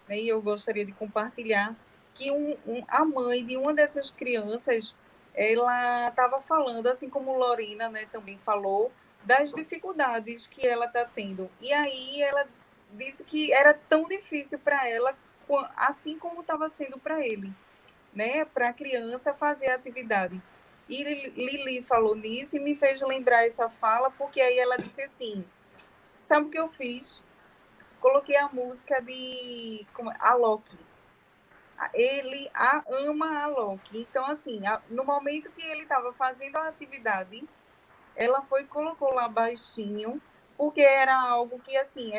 né, e eu gostaria de compartilhar, que a mãe de uma dessas crianças, ela estava falando, assim como Lorena, né, também falou, das dificuldades que ela está tendo. E aí ela disse que era tão difícil para ela, assim como estava sendo para ele. né, para a criança fazer a atividade. E Lili falou nisso e me fez lembrar essa fala, porque aí ela disse assim, sabe o que eu fiz? Coloquei a música de Alok. Ele ama a Loki. Então, assim, no momento que ele estava fazendo a atividade, ela foi e colocou lá baixinho, porque era algo que, assim,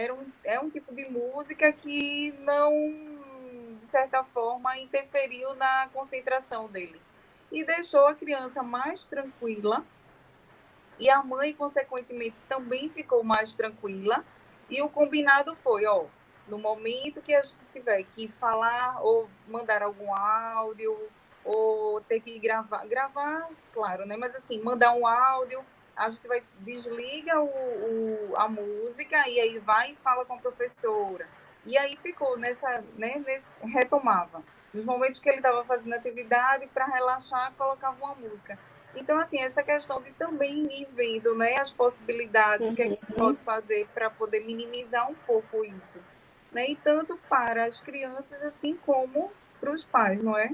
é um tipo de música que não, de certa forma, interferiu na concentração dele. E deixou a criança mais tranquila, e a mãe, consequentemente, também ficou mais tranquila, e o combinado foi, ó, no momento que a gente tiver que falar ou mandar algum áudio, ou ter que gravar, claro, né? Mas assim, mandar um áudio, a gente desliga a música e aí vai e fala com a professora. E aí ficou retomava. Nos momentos que ele estava fazendo atividade, para relaxar, colocava uma música. Então, assim, essa questão de também ir vendo, né, as possibilidades, o que é que se pode fazer para poder minimizar um pouco isso, né? E tanto para as crianças, assim como para os pais, não é?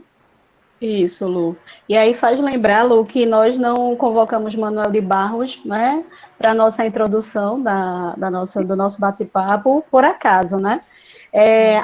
Isso, Lu. E aí faz lembrar, Lu, que nós não convocamos Manuel de Barros, né, para a nossa introdução do nosso bate-papo, por acaso, né?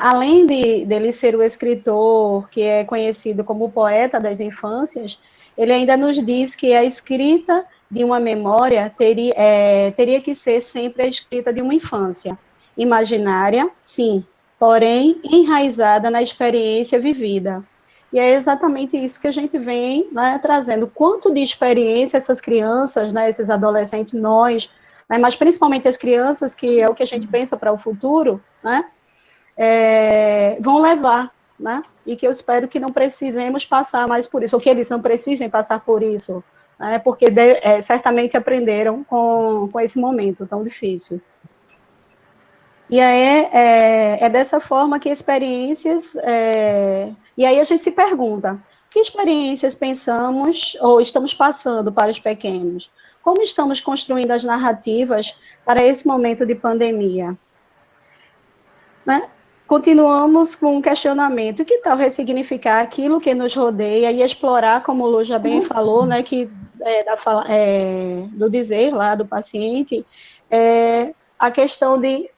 Além dele ser o escritor que é conhecido como o poeta das infâncias, ele ainda nos diz que a escrita de uma memória teria que ser sempre a escrita de uma infância. Imaginária, sim, porém enraizada na experiência vivida. E é exatamente isso que a gente vem, né, trazendo. Quanto de experiência essas crianças, né, esses adolescentes, nós, né, mas principalmente as crianças, que é o que a gente pensa para o futuro, né, vão levar, né, e que eu espero que não precisemos passar mais por isso, ou que eles não precisem passar por isso, né, porque certamente aprenderam com esse momento tão difícil. E aí é dessa forma que experiências... E aí a gente se pergunta, que experiências pensamos ou estamos passando para os pequenos? Como estamos construindo as narrativas para esse momento de pandemia? Né? Continuamos com um questionamento, que tal ressignificar aquilo que nos rodeia e explorar, como o Lu já bem falou, né, que do dizer lá do paciente, a questão de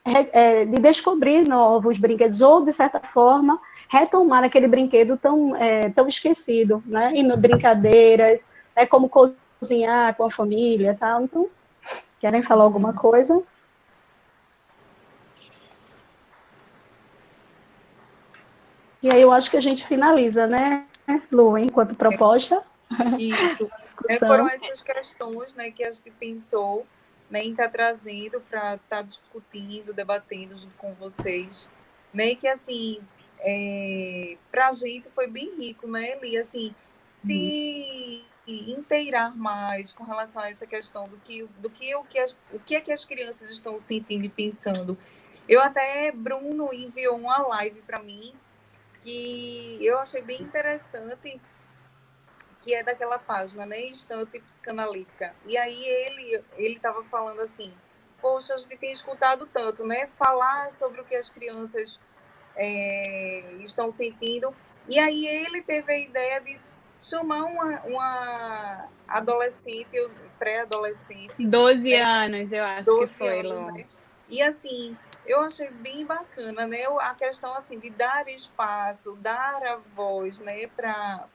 descobrir novos brinquedos, ou, de certa forma, retomar aquele brinquedo tão esquecido, né? E brincadeiras, né? Como cozinhar com a família, tal. Então, querem falar alguma coisa? E aí eu acho que a gente finaliza, né, Lu, enquanto proposta. Isso. Foram essas questões, né, que a gente pensou, né, em estar trazendo para estar discutindo, debatendo junto com vocês, né, e que, assim, para a gente foi bem rico, né, Eli, assim, se inteirar mais com relação a essa questão o que é que as crianças estão sentindo e pensando. Bruno enviou uma live para mim, que eu achei bem interessante, que é daquela página, né, Estante Psicanalítica. E aí ele estava falando assim, poxa, a gente tem escutado tanto, né, falar sobre o que as crianças estão sentindo. E aí ele teve a ideia de chamar uma adolescente, pré-adolescente. 12 anos, eu acho que foi, Lu. Né? E assim, eu achei bem bacana, né? A questão assim de dar espaço, dar a voz, né, para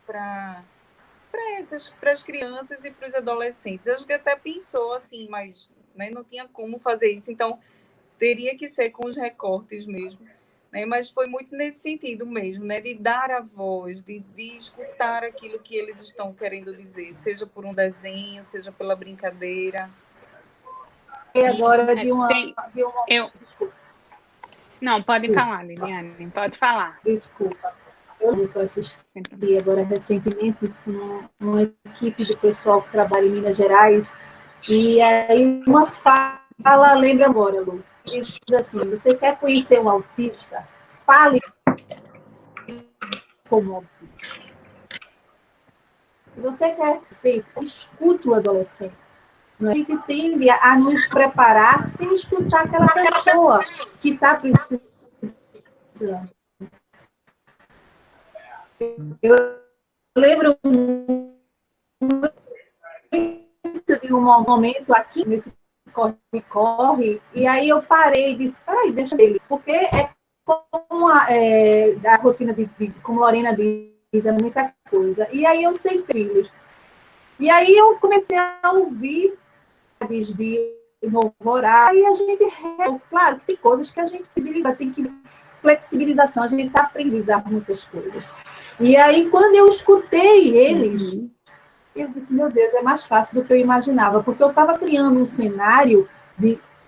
as crianças e para os adolescentes. A gente até pensou assim, mas, né, não tinha como fazer isso, então teria que ser com os recortes mesmo. Né? Mas foi muito nesse sentido mesmo, né? De dar a voz, de escutar aquilo que eles estão querendo dizer, seja por um desenho, seja pela brincadeira. E agora Desculpa. Não, pode falar, Liliane, pode falar. Desculpa. Eu assisti agora recentemente com uma equipe do pessoal que trabalha em Minas Gerais, e aí uma fala, lembra agora, Lu, diz assim, você quer conhecer um autista? Fale como autista. Se você quer ser, escute o adolescente. A gente tende a nos preparar sem escutar aquela pessoa que está precisando. Eu lembro de um momento aqui, nesse corre-corre, e aí eu parei e disse, peraí, deixa ele, porque é como a rotina como Lorena diz, é muita coisa. E aí eu sei trilhos. E aí eu comecei a ouvir de novo horário, e a gente, claro, que tem coisas que a gente tem que flexibilização, a gente está aprendendo a muitas coisas. E aí, quando eu escutei eles, eu disse, meu Deus, é mais fácil do que eu imaginava, porque eu estava criando um cenário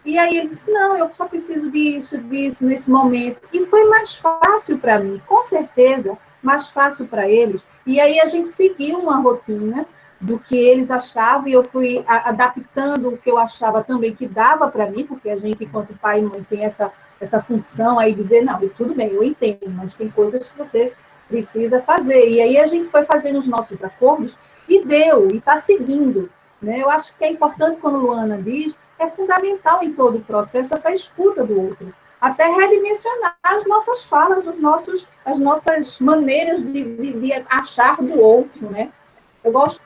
e aí ele disse, não, eu só preciso disso, nesse momento. E foi mais fácil para mim, com certeza, mais fácil para eles. E aí a gente seguiu uma rotina do que eles achavam, e eu fui adaptando o que eu achava também que dava para mim, porque a gente, enquanto pai e mãe, tem essa função aí, dizer, não, tudo bem, eu entendo, mas tem coisas que você precisa fazer. E aí a gente foi fazendo os nossos acordos, e deu, e está seguindo. Né? Eu acho que é importante, quando Luana diz, é fundamental em todo o processo essa escuta do outro, até redimensionar as nossas falas, as nossas maneiras de achar do outro. Né? Eu gosto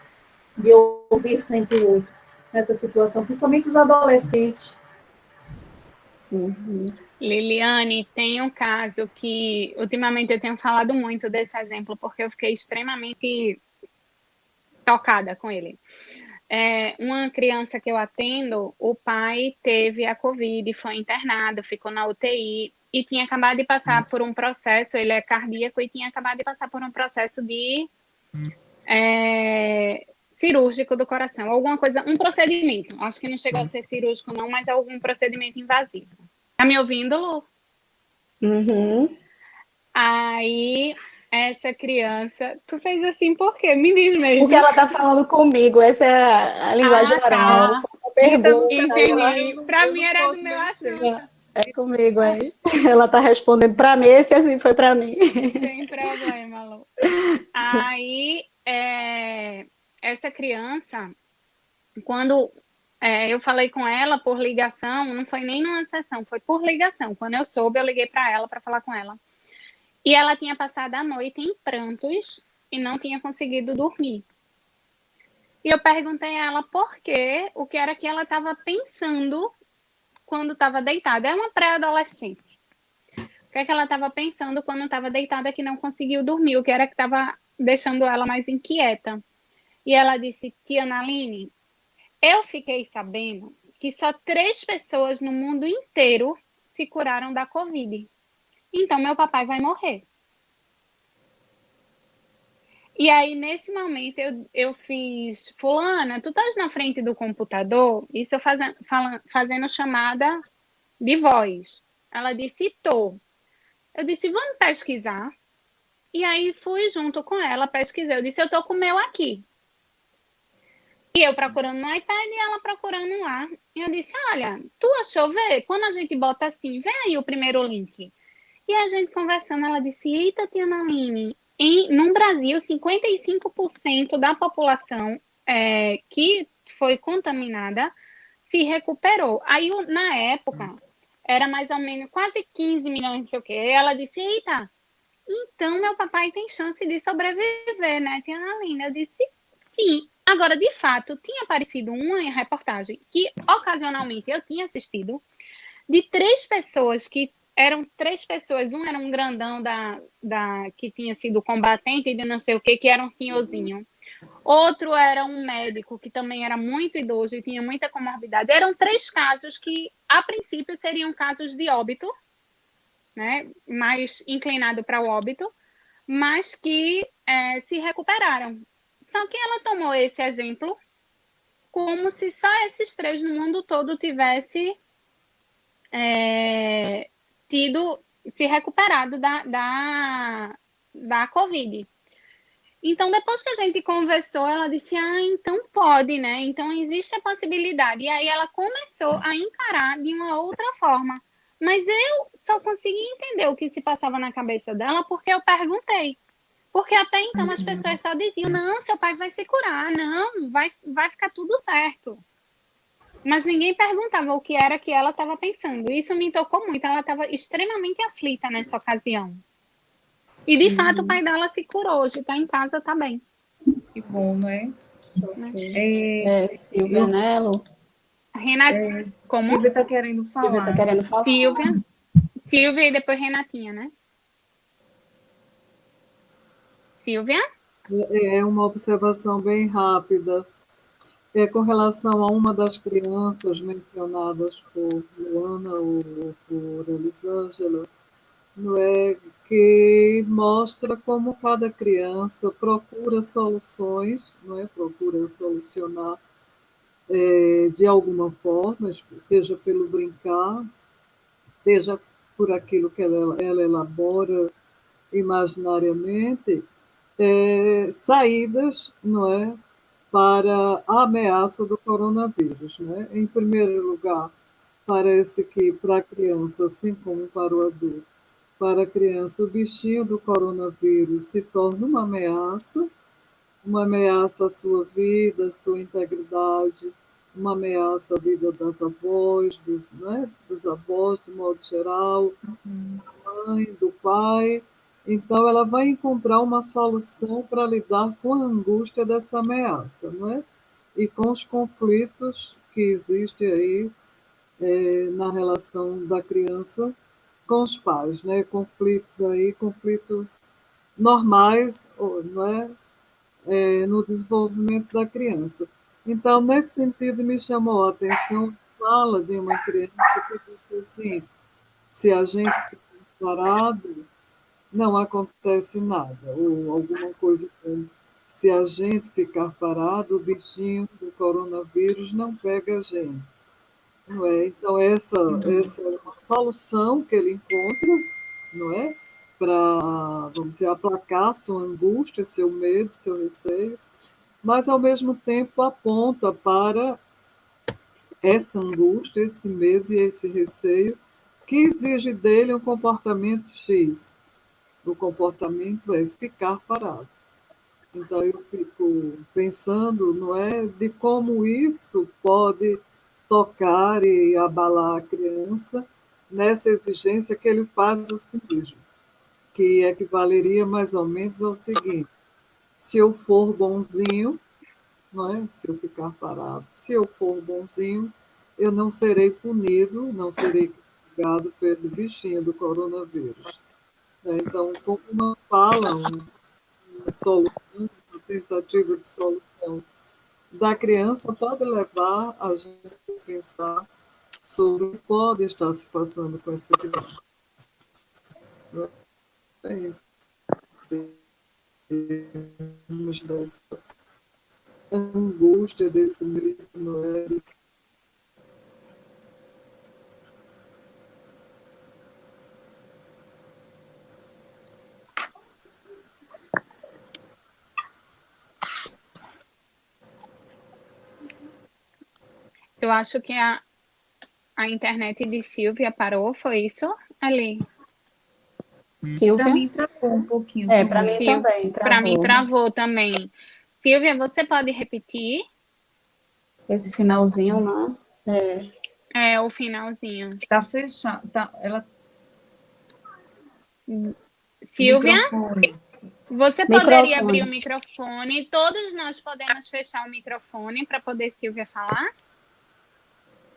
de ouvir sempre o outro nessa situação, principalmente os adolescentes. Liliane, tem um caso que, ultimamente, eu tenho falado muito desse exemplo, porque eu fiquei extremamente tocada com ele. Uma criança que eu atendo, o pai teve a Covid, foi internado, ficou na UTI, e tinha acabado de passar por um processo, ele é cardíaco, e tinha acabado de passar por um processo de cirúrgico do coração, alguma coisa, um procedimento, acho que não chegou a ser cirúrgico não, mas algum procedimento invasivo. Tá me ouvindo, Lu? Aí, essa criança, tu fez assim por quê? Me diz mesmo. Porque ela tá falando comigo, essa é a linguagem oral. Tá. Pergunta, entendi. Para mim era do meu assunto. É comigo aí. Ela tá respondendo para mim, esse assim foi para mim. Sem problema, Lu. Aí, essa criança, quando eu falei com ela por ligação, não foi nem numa sessão, foi por ligação. Quando eu soube, eu liguei para ela para falar com ela. E ela tinha passado a noite em prantos e não tinha conseguido dormir. E eu perguntei a ela por quê, o que era que ela estava pensando quando estava deitada. É uma pré-adolescente. O que é que ela estava pensando quando estava deitada que não conseguiu dormir? O que era que estava deixando ela mais inquieta? E ela disse, tia Naline, eu fiquei sabendo que só 3 pessoas no mundo inteiro se curaram da Covid. Então, meu papai vai morrer. E aí, nesse momento, eu fiz, fulana, tu estás na frente do computador? Isso eu fazendo chamada de voz. Ela disse, tô. Eu disse, vamos pesquisar. E aí, fui junto com ela, pesquisei. Eu disse, eu tô com o meu aqui. E eu procurando no iPad e ela procurando lá. E eu disse, olha, tu achou ver? Quando a gente bota assim, vê aí o primeiro link. E a gente conversando, ela disse, eita, tia Naline, no Brasil, 55% da população que foi contaminada se recuperou. Aí, na época, era mais ou menos quase 15 milhões, não sei o quê. E ela disse, eita, então meu papai tem chance de sobreviver, né, tia Naline? Eu disse, sim. Agora, de fato, tinha aparecido uma reportagem que, ocasionalmente, eu tinha assistido, de 3 pessoas que eram 3 pessoas, um era um grandão que tinha sido combatente de não sei o que era um senhorzinho. Outro era um médico que também era muito idoso e tinha muita comorbidade. Eram 3 casos que, a princípio, seriam casos de óbito, né? Mais inclinado para o óbito, mas que se recuperaram. Só que ela tomou esse exemplo como se só esses 3 no mundo todo tivesse se recuperado da Covid. Então, depois que a gente conversou, ela disse, então pode, né? Então, existe a possibilidade. E aí, ela começou a encarar de uma outra forma. Mas eu só consegui entender o que se passava na cabeça dela porque eu perguntei. Porque até então as pessoas só diziam, não, seu pai vai se curar, não, vai ficar tudo certo. Mas ninguém perguntava o que era que ela estava pensando. Isso me tocou muito. Ela estava extremamente aflita nessa ocasião. E, de fato, o pai dela se curou. Hoje está em casa, está bem. Que bom, não é? Silvia Nelo. Renata, como? Silvia está querendo falar. Silvia está querendo falar. Silvia e depois Renatinha, né? Silvia? É uma observação bem rápida. Com relação a uma das crianças mencionadas por Luana ou por Elisângela, não é, que mostra como cada criança procura soluções, não é, procura solucionar de alguma forma, seja pelo brincar, seja por aquilo que ela elabora imaginariamente, saídas, não é, para a ameaça do coronavírus, né? Em primeiro lugar, parece que para a criança, assim como para o adulto, para a criança o bichinho do coronavírus se torna uma ameaça à sua vida, à sua integridade, uma ameaça à vida das avós, dos avós, de modo geral, da mãe, do pai. Então, ela vai encontrar uma solução para lidar com a angústia dessa ameaça, não é? E com os conflitos que existem aí na relação da criança com os pais, né? Conflitos normais, não é? No desenvolvimento da criança. Então, nesse sentido, me chamou a atenção a fala de uma criança que disse assim: se a gente ficar parado, não acontece nada, ou alguma coisa como: se a gente ficar parado, o bichinho do coronavírus não pega a gente. Não é? Então, essa é uma solução que ele encontra, não é? Para, vamos dizer, aplacar sua angústia, seu medo, seu receio, mas, ao mesmo tempo, aponta para essa angústia, esse medo e esse receio que exige dele um comportamento X. O comportamento é ficar parado. Então, eu fico pensando, não é, de como isso pode tocar e abalar a criança nessa exigência que ele faz a si mesmo, que equivaleria mais ou menos ao seguinte: se eu for bonzinho, não é? Se eu ficar parado, se eu for bonzinho, eu não serei punido, não serei castigado pelo bichinho do coronavírus. Então, como uma fala, uma solução, uma tentativa de solução da criança pode levar a gente a pensar sobre o que pode estar se passando com essa criança. Temos dessa angústia, desse medo, não é? Eu acho que a internet de Silvia parou, foi isso, Ali? Silvia? Para mim travou um pouquinho. Para mim também travou. Para mim travou também. Silvia, você pode repetir? Esse finalzinho, né? É, o finalzinho. Está fechado. Ela... Silvia, você poderia abrir o Microfone. microfone? Todos nós podemos fechar o microfone para poder Silvia falar?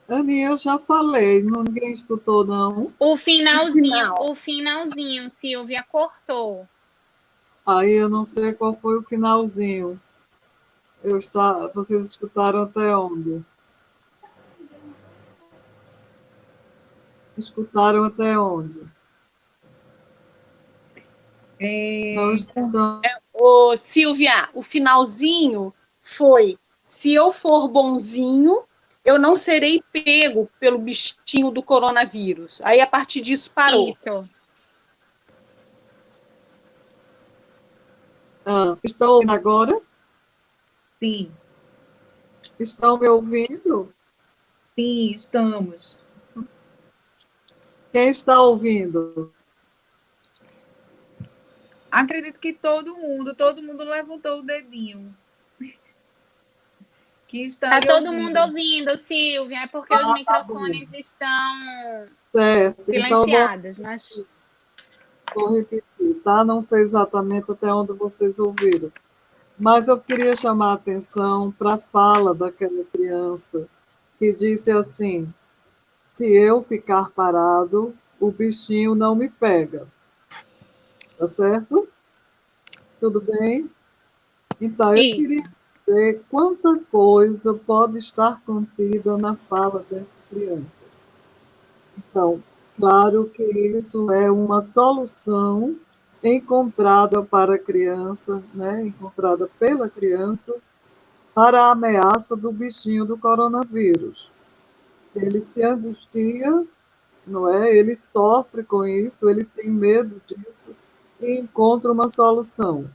Ani, eu já falei, ninguém escutou, não. O finalzinho, Silvia, cortou. Aí eu não sei qual foi o finalzinho. Vocês escutaram até onde? Escutaram até onde? Não estão... Ô, Silvia, o finalzinho foi: se eu for bonzinho, eu não serei pego pelo bichinho do coronavírus. Aí, a partir disso, parou. Isso. Estão ouvindo agora? Sim. Estão me ouvindo? Sim, estamos. Quem está ouvindo? Acredito que todo mundo levantou o dedinho. Que está Está todo mundo ouvindo, Silvia, é porque os microfones estão silenciados. Mas... Vou repetir, tá? Não sei exatamente até onde vocês ouviram. Mas eu queria chamar a atenção para a fala daquela criança que disse assim: se eu ficar parado, o bichinho não me pega. Tá certo? Tudo bem? Então, eu Isso. queria dizer quanta coisa pode estar contida na fala dessa criança. Então, claro que isso é uma solução encontrada para a criança, né? Encontrada pela criança para a ameaça do bichinho do coronavírus. Ele se angustia, não é? Ele sofre com isso, ele tem medo disso e encontra uma solução.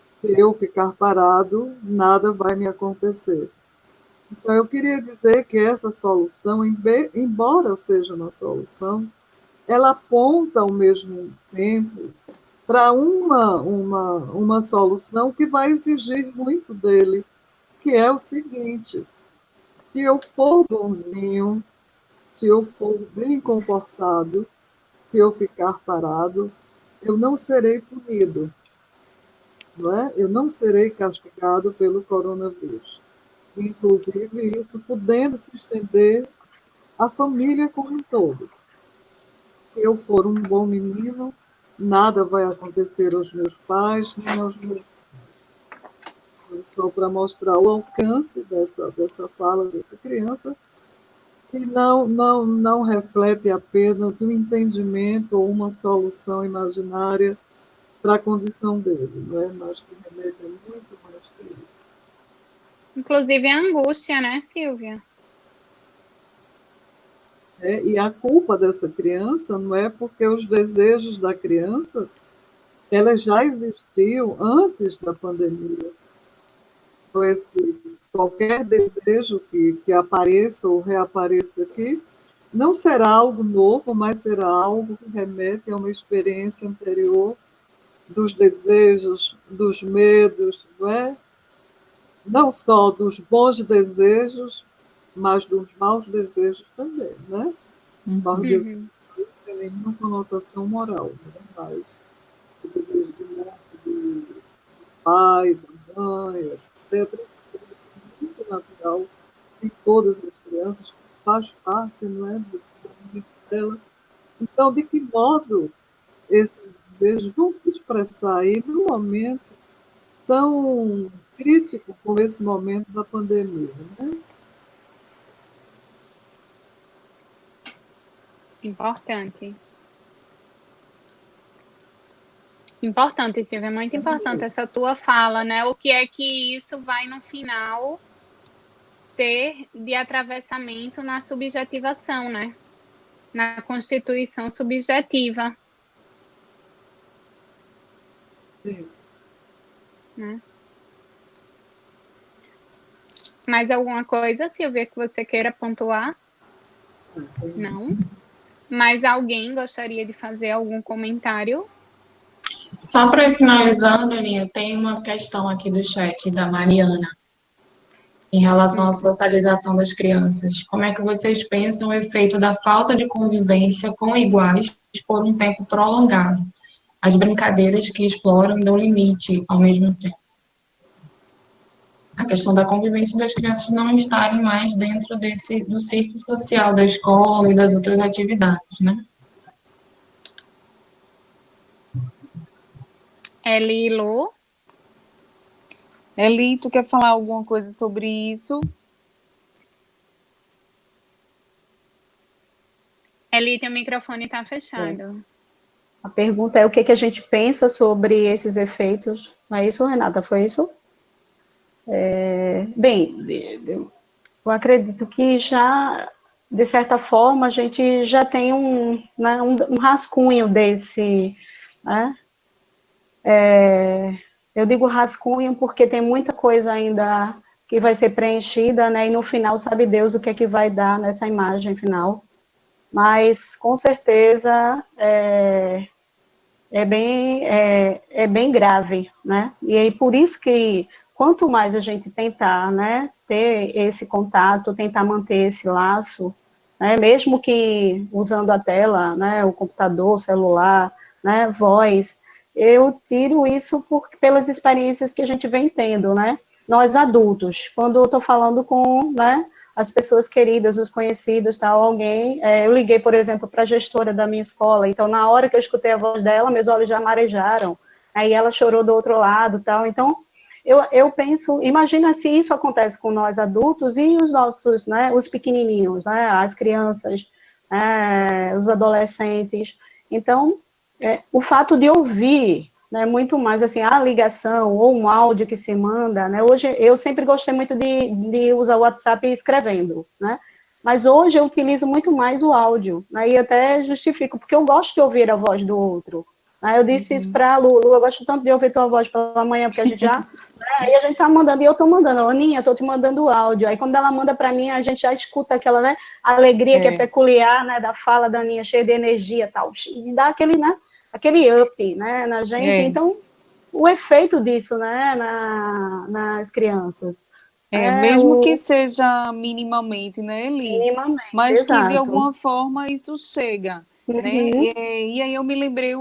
Se eu ficar parado, nada vai me acontecer. Então, eu queria dizer que essa solução, embora seja uma solução, ela aponta ao mesmo tempo para uma solução que vai exigir muito dele, que é o seguinte: se eu for bonzinho, se eu for bem comportado, se eu ficar parado, eu não serei punido, não é? Eu não serei castigado pelo coronavírus. Inclusive, isso podendo se estender à família como um todo. Se eu for um bom menino, nada vai acontecer aos meus pais, nem aos meus. Só para mostrar o alcance dessa fala dessa criança, que não reflete apenas um entendimento ou uma solução imaginária para a condição dele, não é? Mas que remete a muito mais que isso. Inclusive a angústia, né, Silvia? E a culpa dessa criança não é porque os desejos da criança elas já existiam antes da pandemia. Então, qualquer desejo que apareça ou reapareça aqui não será algo novo, mas será algo que remete a uma experiência anterior dos desejos, dos medos, não é? Não só dos bons desejos, mas dos maus desejos também, né? Maus desejos sem nenhuma conotação moral, né? Mas o desejo de morte do pai, da mãe, etc., é muito natural em todas as crianças, que faz parte, não é, do desenvolvimento dela. Então, de que modo esses desejos vão se expressar aí num momento tão crítico como esse momento da pandemia, né? Importante. Importante, Silvia, é muito importante essa tua fala, né? O que é que isso vai, no final, ter de atravessamento na subjetivação, né? Na constituição subjetiva. Sim. Né? Mais alguma coisa, Silvia, que você queira pontuar? Não? Mais alguém gostaria de fazer algum comentário? Só para ir finalizando, Aninha, tem uma questão aqui do chat da Mariana, em relação à socialização das crianças. Como é que vocês pensam o efeito da falta de convivência com iguais por um tempo prolongado? As brincadeiras que exploram e dão limite ao mesmo tempo. A questão da convivência das crianças não estarem mais dentro do círculo social da escola e das outras atividades, né? Lu? Eli, tu quer falar alguma coisa sobre isso? Eli, teu microfone está fechado. A pergunta é o que a gente pensa sobre esses efeitos. Não é isso, Renata? Foi isso? Bem, eu acredito que já, de certa forma, a gente já tem um rascunho desse, né? Eu digo rascunho porque tem muita coisa ainda que vai ser preenchida, né? E no final, sabe Deus o que é que vai dar nessa imagem final. Mas, com certeza, é bem grave, né? E aí, por isso que, quanto mais a gente tentar, né, ter esse contato, tentar manter esse laço, né, mesmo que usando a tela, né, o computador, o celular, né, voz, eu tiro isso pelas experiências que a gente vem tendo, né? Nós adultos, quando eu estou falando com, né, as pessoas queridas, os conhecidos, tal, alguém, eu liguei, por exemplo, para a gestora da minha escola, então na hora que eu escutei a voz dela, meus olhos já marejaram, aí ela chorou do outro lado, tal, então eu penso, imagina se isso acontece com nós adultos e os nossos, né, os pequenininhos, né, as crianças, os adolescentes, então o fato de ouvir, né, muito mais assim, a ligação ou um áudio que se manda, né, hoje eu sempre gostei muito de usar o WhatsApp escrevendo, né, mas hoje eu utilizo muito mais o áudio, né, e até justifico, porque eu gosto de ouvir a voz do outro, né, eu disse isso para a Lulu, eu gosto tanto de ouvir tua voz pela manhã, porque a gente já, né, aí a gente tá mandando, e eu tô mandando, Aninha, tô te mandando o áudio, aí quando ela manda para mim, a gente já escuta aquela, né, alegria que é peculiar, né, da fala da Aninha, cheia de energia, tal, e dá aquele, né, aquele up, né, na gente, então, o efeito disso, né, nas crianças. Mesmo que seja minimamente, né, Eli? Minimamente, mas que, de exato. alguma forma, isso chega, né? E aí eu me lembrei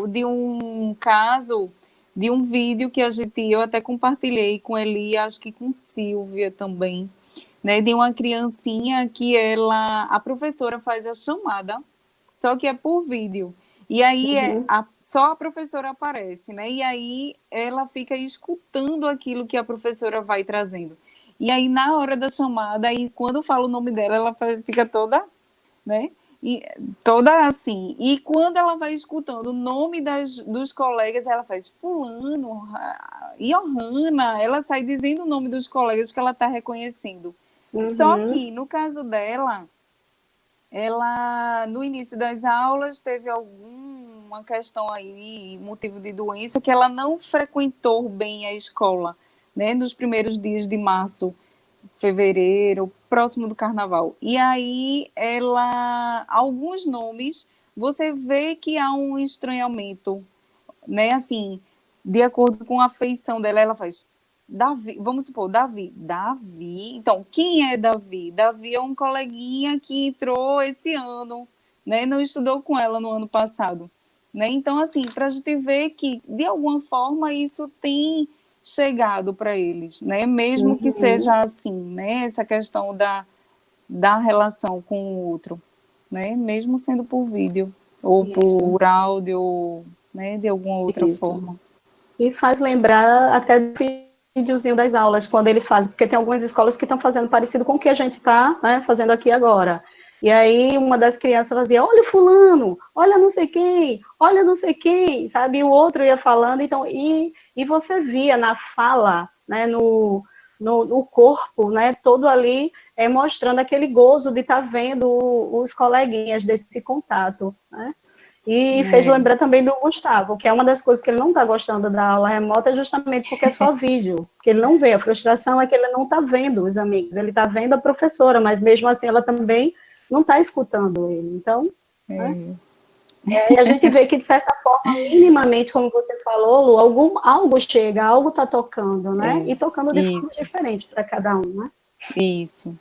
de um caso, de um vídeo que eu até compartilhei com Eli, acho que com Silvia também, né, de uma criancinha que a professora faz a chamada, só que é por vídeo. E aí só a professora aparece, né? E aí ela fica escutando aquilo que a professora vai trazendo. E aí, na hora da chamada, aí quando fala o nome dela, ela fica toda, né? E, toda assim. E quando ela vai escutando o nome dos colegas, ela faz fulano, Johanna, ela sai dizendo o nome dos colegas que ela está reconhecendo. Só que, no caso dela, ela, no início das aulas, teve alguma questão aí, motivo de doença, que ela não frequentou bem a escola, né, nos primeiros dias de março, fevereiro, próximo do carnaval. E aí, alguns nomes, você vê que há um estranhamento, né, assim, de acordo com a feição dela, ela faz Davi, vamos supor, Davi, então, quem é Davi? Davi é um coleguinha que entrou esse ano, né, não estudou com ela no ano passado, né, então, assim, para a gente ver que, de alguma forma, isso tem chegado para eles, né, mesmo que seja assim, né, essa questão da relação com o outro, né, mesmo sendo por vídeo, ou por áudio, né, de alguma outra forma. E faz lembrar até do videozinho das aulas, quando eles fazem, porque tem algumas escolas que estão fazendo parecido com o que a gente está, né, fazendo aqui agora. E aí uma das crianças fazia, olha o fulano, olha não sei quem, olha não sei quem, sabe? E o outro ia falando, então, e você via na fala, né, no corpo, né, todo ali, mostrando aquele gozo de estar vendo os coleguinhas desse contato, né? E fez lembrar também do Gustavo, que é uma das coisas que ele não está gostando da aula remota, justamente porque é só vídeo, que ele não vê. A frustração é que ele não está vendo os amigos, ele está vendo a professora, mas mesmo assim ela também não está escutando ele. Então, né? E a gente vê que, de certa forma, minimamente, como você falou, Lu, algo chega, algo está tocando, né? E tocando de forma diferente para cada um, né? Isso.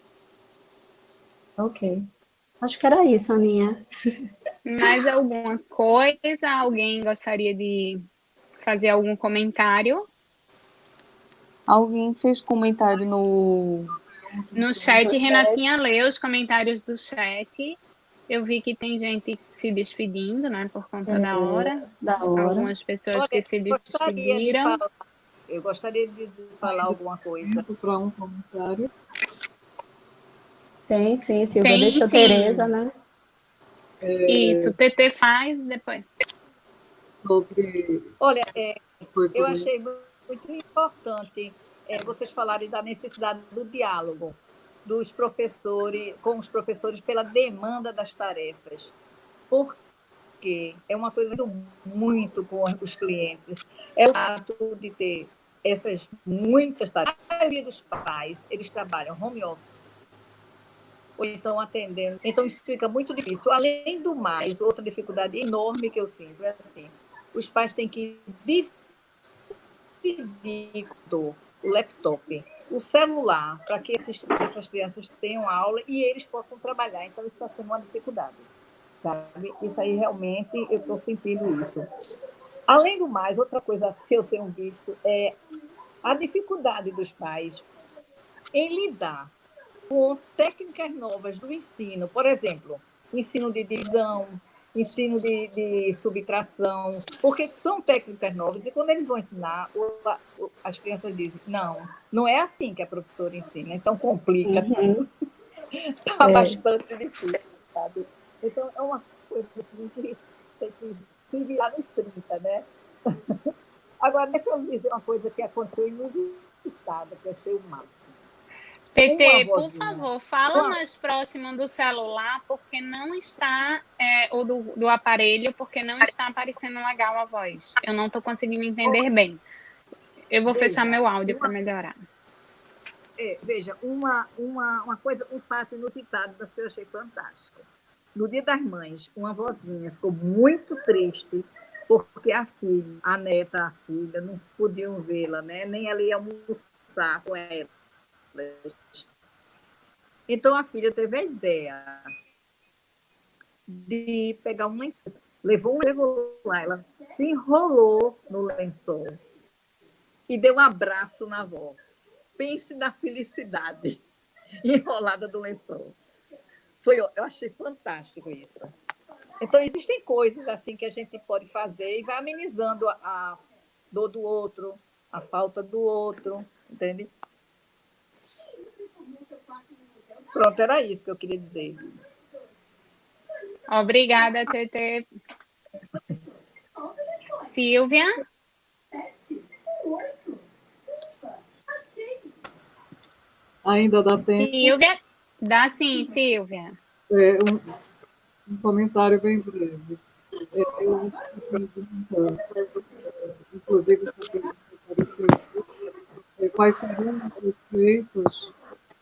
Ok. Acho que era isso, Aninha. Mais alguma coisa? Alguém gostaria de fazer algum comentário? Alguém fez comentário no chat. Renatinha leu os comentários do chat. Eu vi que tem gente se despedindo, né, por conta da hora. Algumas pessoas que se despediram. Eu gostaria de falar alguma coisa. Para um comentário. Tem, sim, Silvia. Deixa a Tereza, né? Isso, o TT faz depois. Olha, eu achei muito importante vocês falarem da necessidade do diálogo dos professores, com os professores pela demanda das tarefas. Porque é uma coisa muito com os clientes. É o fato de ter essas muitas tarefas. A maioria dos pais, eles trabalham home office, ou então atendendo. Então, isso fica muito difícil. Além do mais, outra dificuldade enorme que eu sinto é assim, os pais têm que dividir o laptop, o celular, para que essas crianças tenham aula e eles possam trabalhar. Então, isso está sendo uma dificuldade. Sabe? Isso aí, realmente, eu estou sentindo isso. Além do mais, outra coisa que eu tenho visto é a dificuldade dos pais em lidar com técnicas novas do ensino. Por exemplo, ensino de divisão, ensino de subtração, porque são técnicas novas e quando eles vão ensinar, as crianças dizem, não é assim que a professora ensina, então complica. Está bastante difícil, sabe? Então, é uma coisa que tem que se virar nos 30, né? Agora, deixa eu dizer uma coisa que aconteceu inusitada, que eu achei o máximo. PT, por favor, fala mais próximo do celular, porque não está, ou do aparelho, porque não está aparecendo legal a voz. Eu não estou conseguindo entender bem. Eu vou fechar meu áudio para melhorar. Veja, uma coisa, um fato inusitado que eu achei fantástico. No Dia das Mães, uma vozinha ficou muito triste porque a filha, a neta, a filha, não podiam vê-la, né? Nem ela ia almoçar com ela. Então, a filha teve a ideia de pegar um lençol. Levou lá, ela se enrolou no lençol e deu um abraço na avó. Pense na felicidade enrolada do lençol. Eu achei fantástico isso. Então, existem coisas assim que a gente pode fazer e vai amenizando a dor do outro, a falta do outro, entende? Pronto, era isso que eu queria dizer. Obrigada, TT. Silvia? Ainda dá tempo. Silvia? Dá sim, Silvia. Um comentário bem breve. Eu estou perguntando, inclusive, quais seriam os efeitos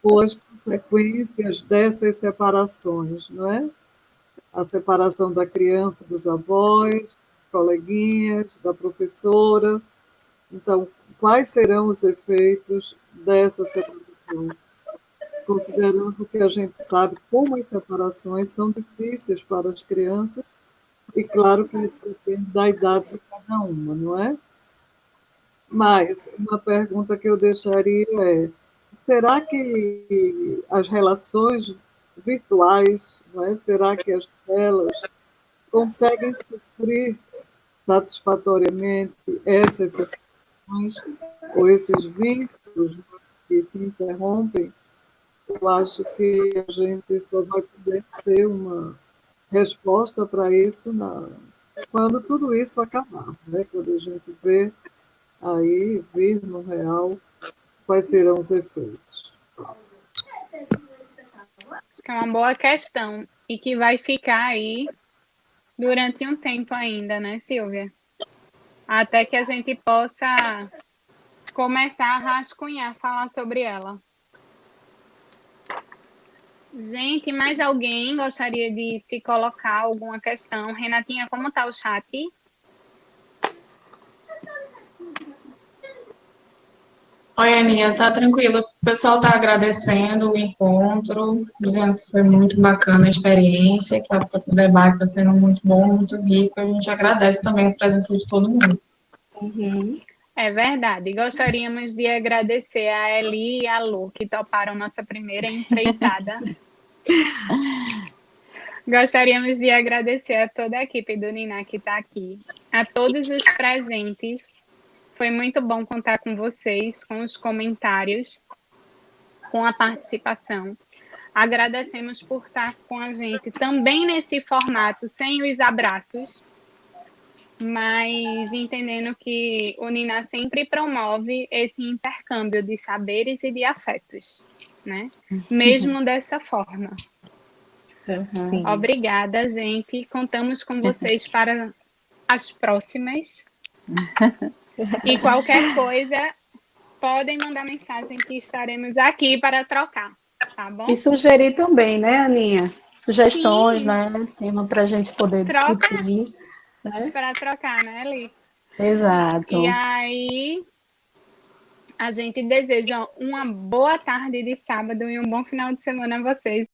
ou as consequências dessas separações, não é? A separação da criança dos avós, dos coleguinhas, da professora. Então, quais serão os efeitos dessa separação? Considerando que a gente sabe como as separações são difíceis para as crianças, e claro que isso depende da idade de cada uma, não é? Mas uma pergunta que eu deixaria é: será que as relações virtuais, não é? Será que as telas conseguem suprir satisfatoriamente essas separações ou esses vínculos que se interrompem? Eu acho que a gente só vai poder ter uma resposta para isso quando tudo isso acabar, né? Quando a gente vê aí, vir no real, quais serão os efeitos. Acho que é uma boa questão e que vai ficar aí durante um tempo ainda, né, Silvia? Até que a gente possa começar a rascunhar, falar sobre ela. Gente, mais alguém gostaria de se colocar alguma questão? Renatinha, como está o chat? Oi, Aninha, tá tranquilo. O pessoal está agradecendo o encontro, dizendo que foi muito bacana a experiência, que o debate está sendo muito bom, muito rico. A gente agradece também a presença de todo mundo. É verdade. Gostaríamos de agradecer a Eli e a Lu, que toparam nossa primeira empreitada. Gostaríamos de agradecer a toda a equipe do Niná que está aqui, a todos os presentes. Foi muito bom contar com vocês, com os comentários, com a participação. Agradecemos por estar com a gente também nesse formato, sem os abraços, mas entendendo que o Niná sempre promove esse intercâmbio de saberes e de afetos, né? Mesmo dessa forma. Sim. Obrigada, gente. Contamos com vocês para as próximas. E qualquer coisa, podem mandar mensagem que estaremos aqui para trocar, tá bom? E sugerir também, né, Aninha? Sugestões, né? Tema para a gente poder discutir. Né? Para trocar, né, Eli? Exato. E aí, a gente deseja uma boa tarde de sábado e um bom final de semana a vocês.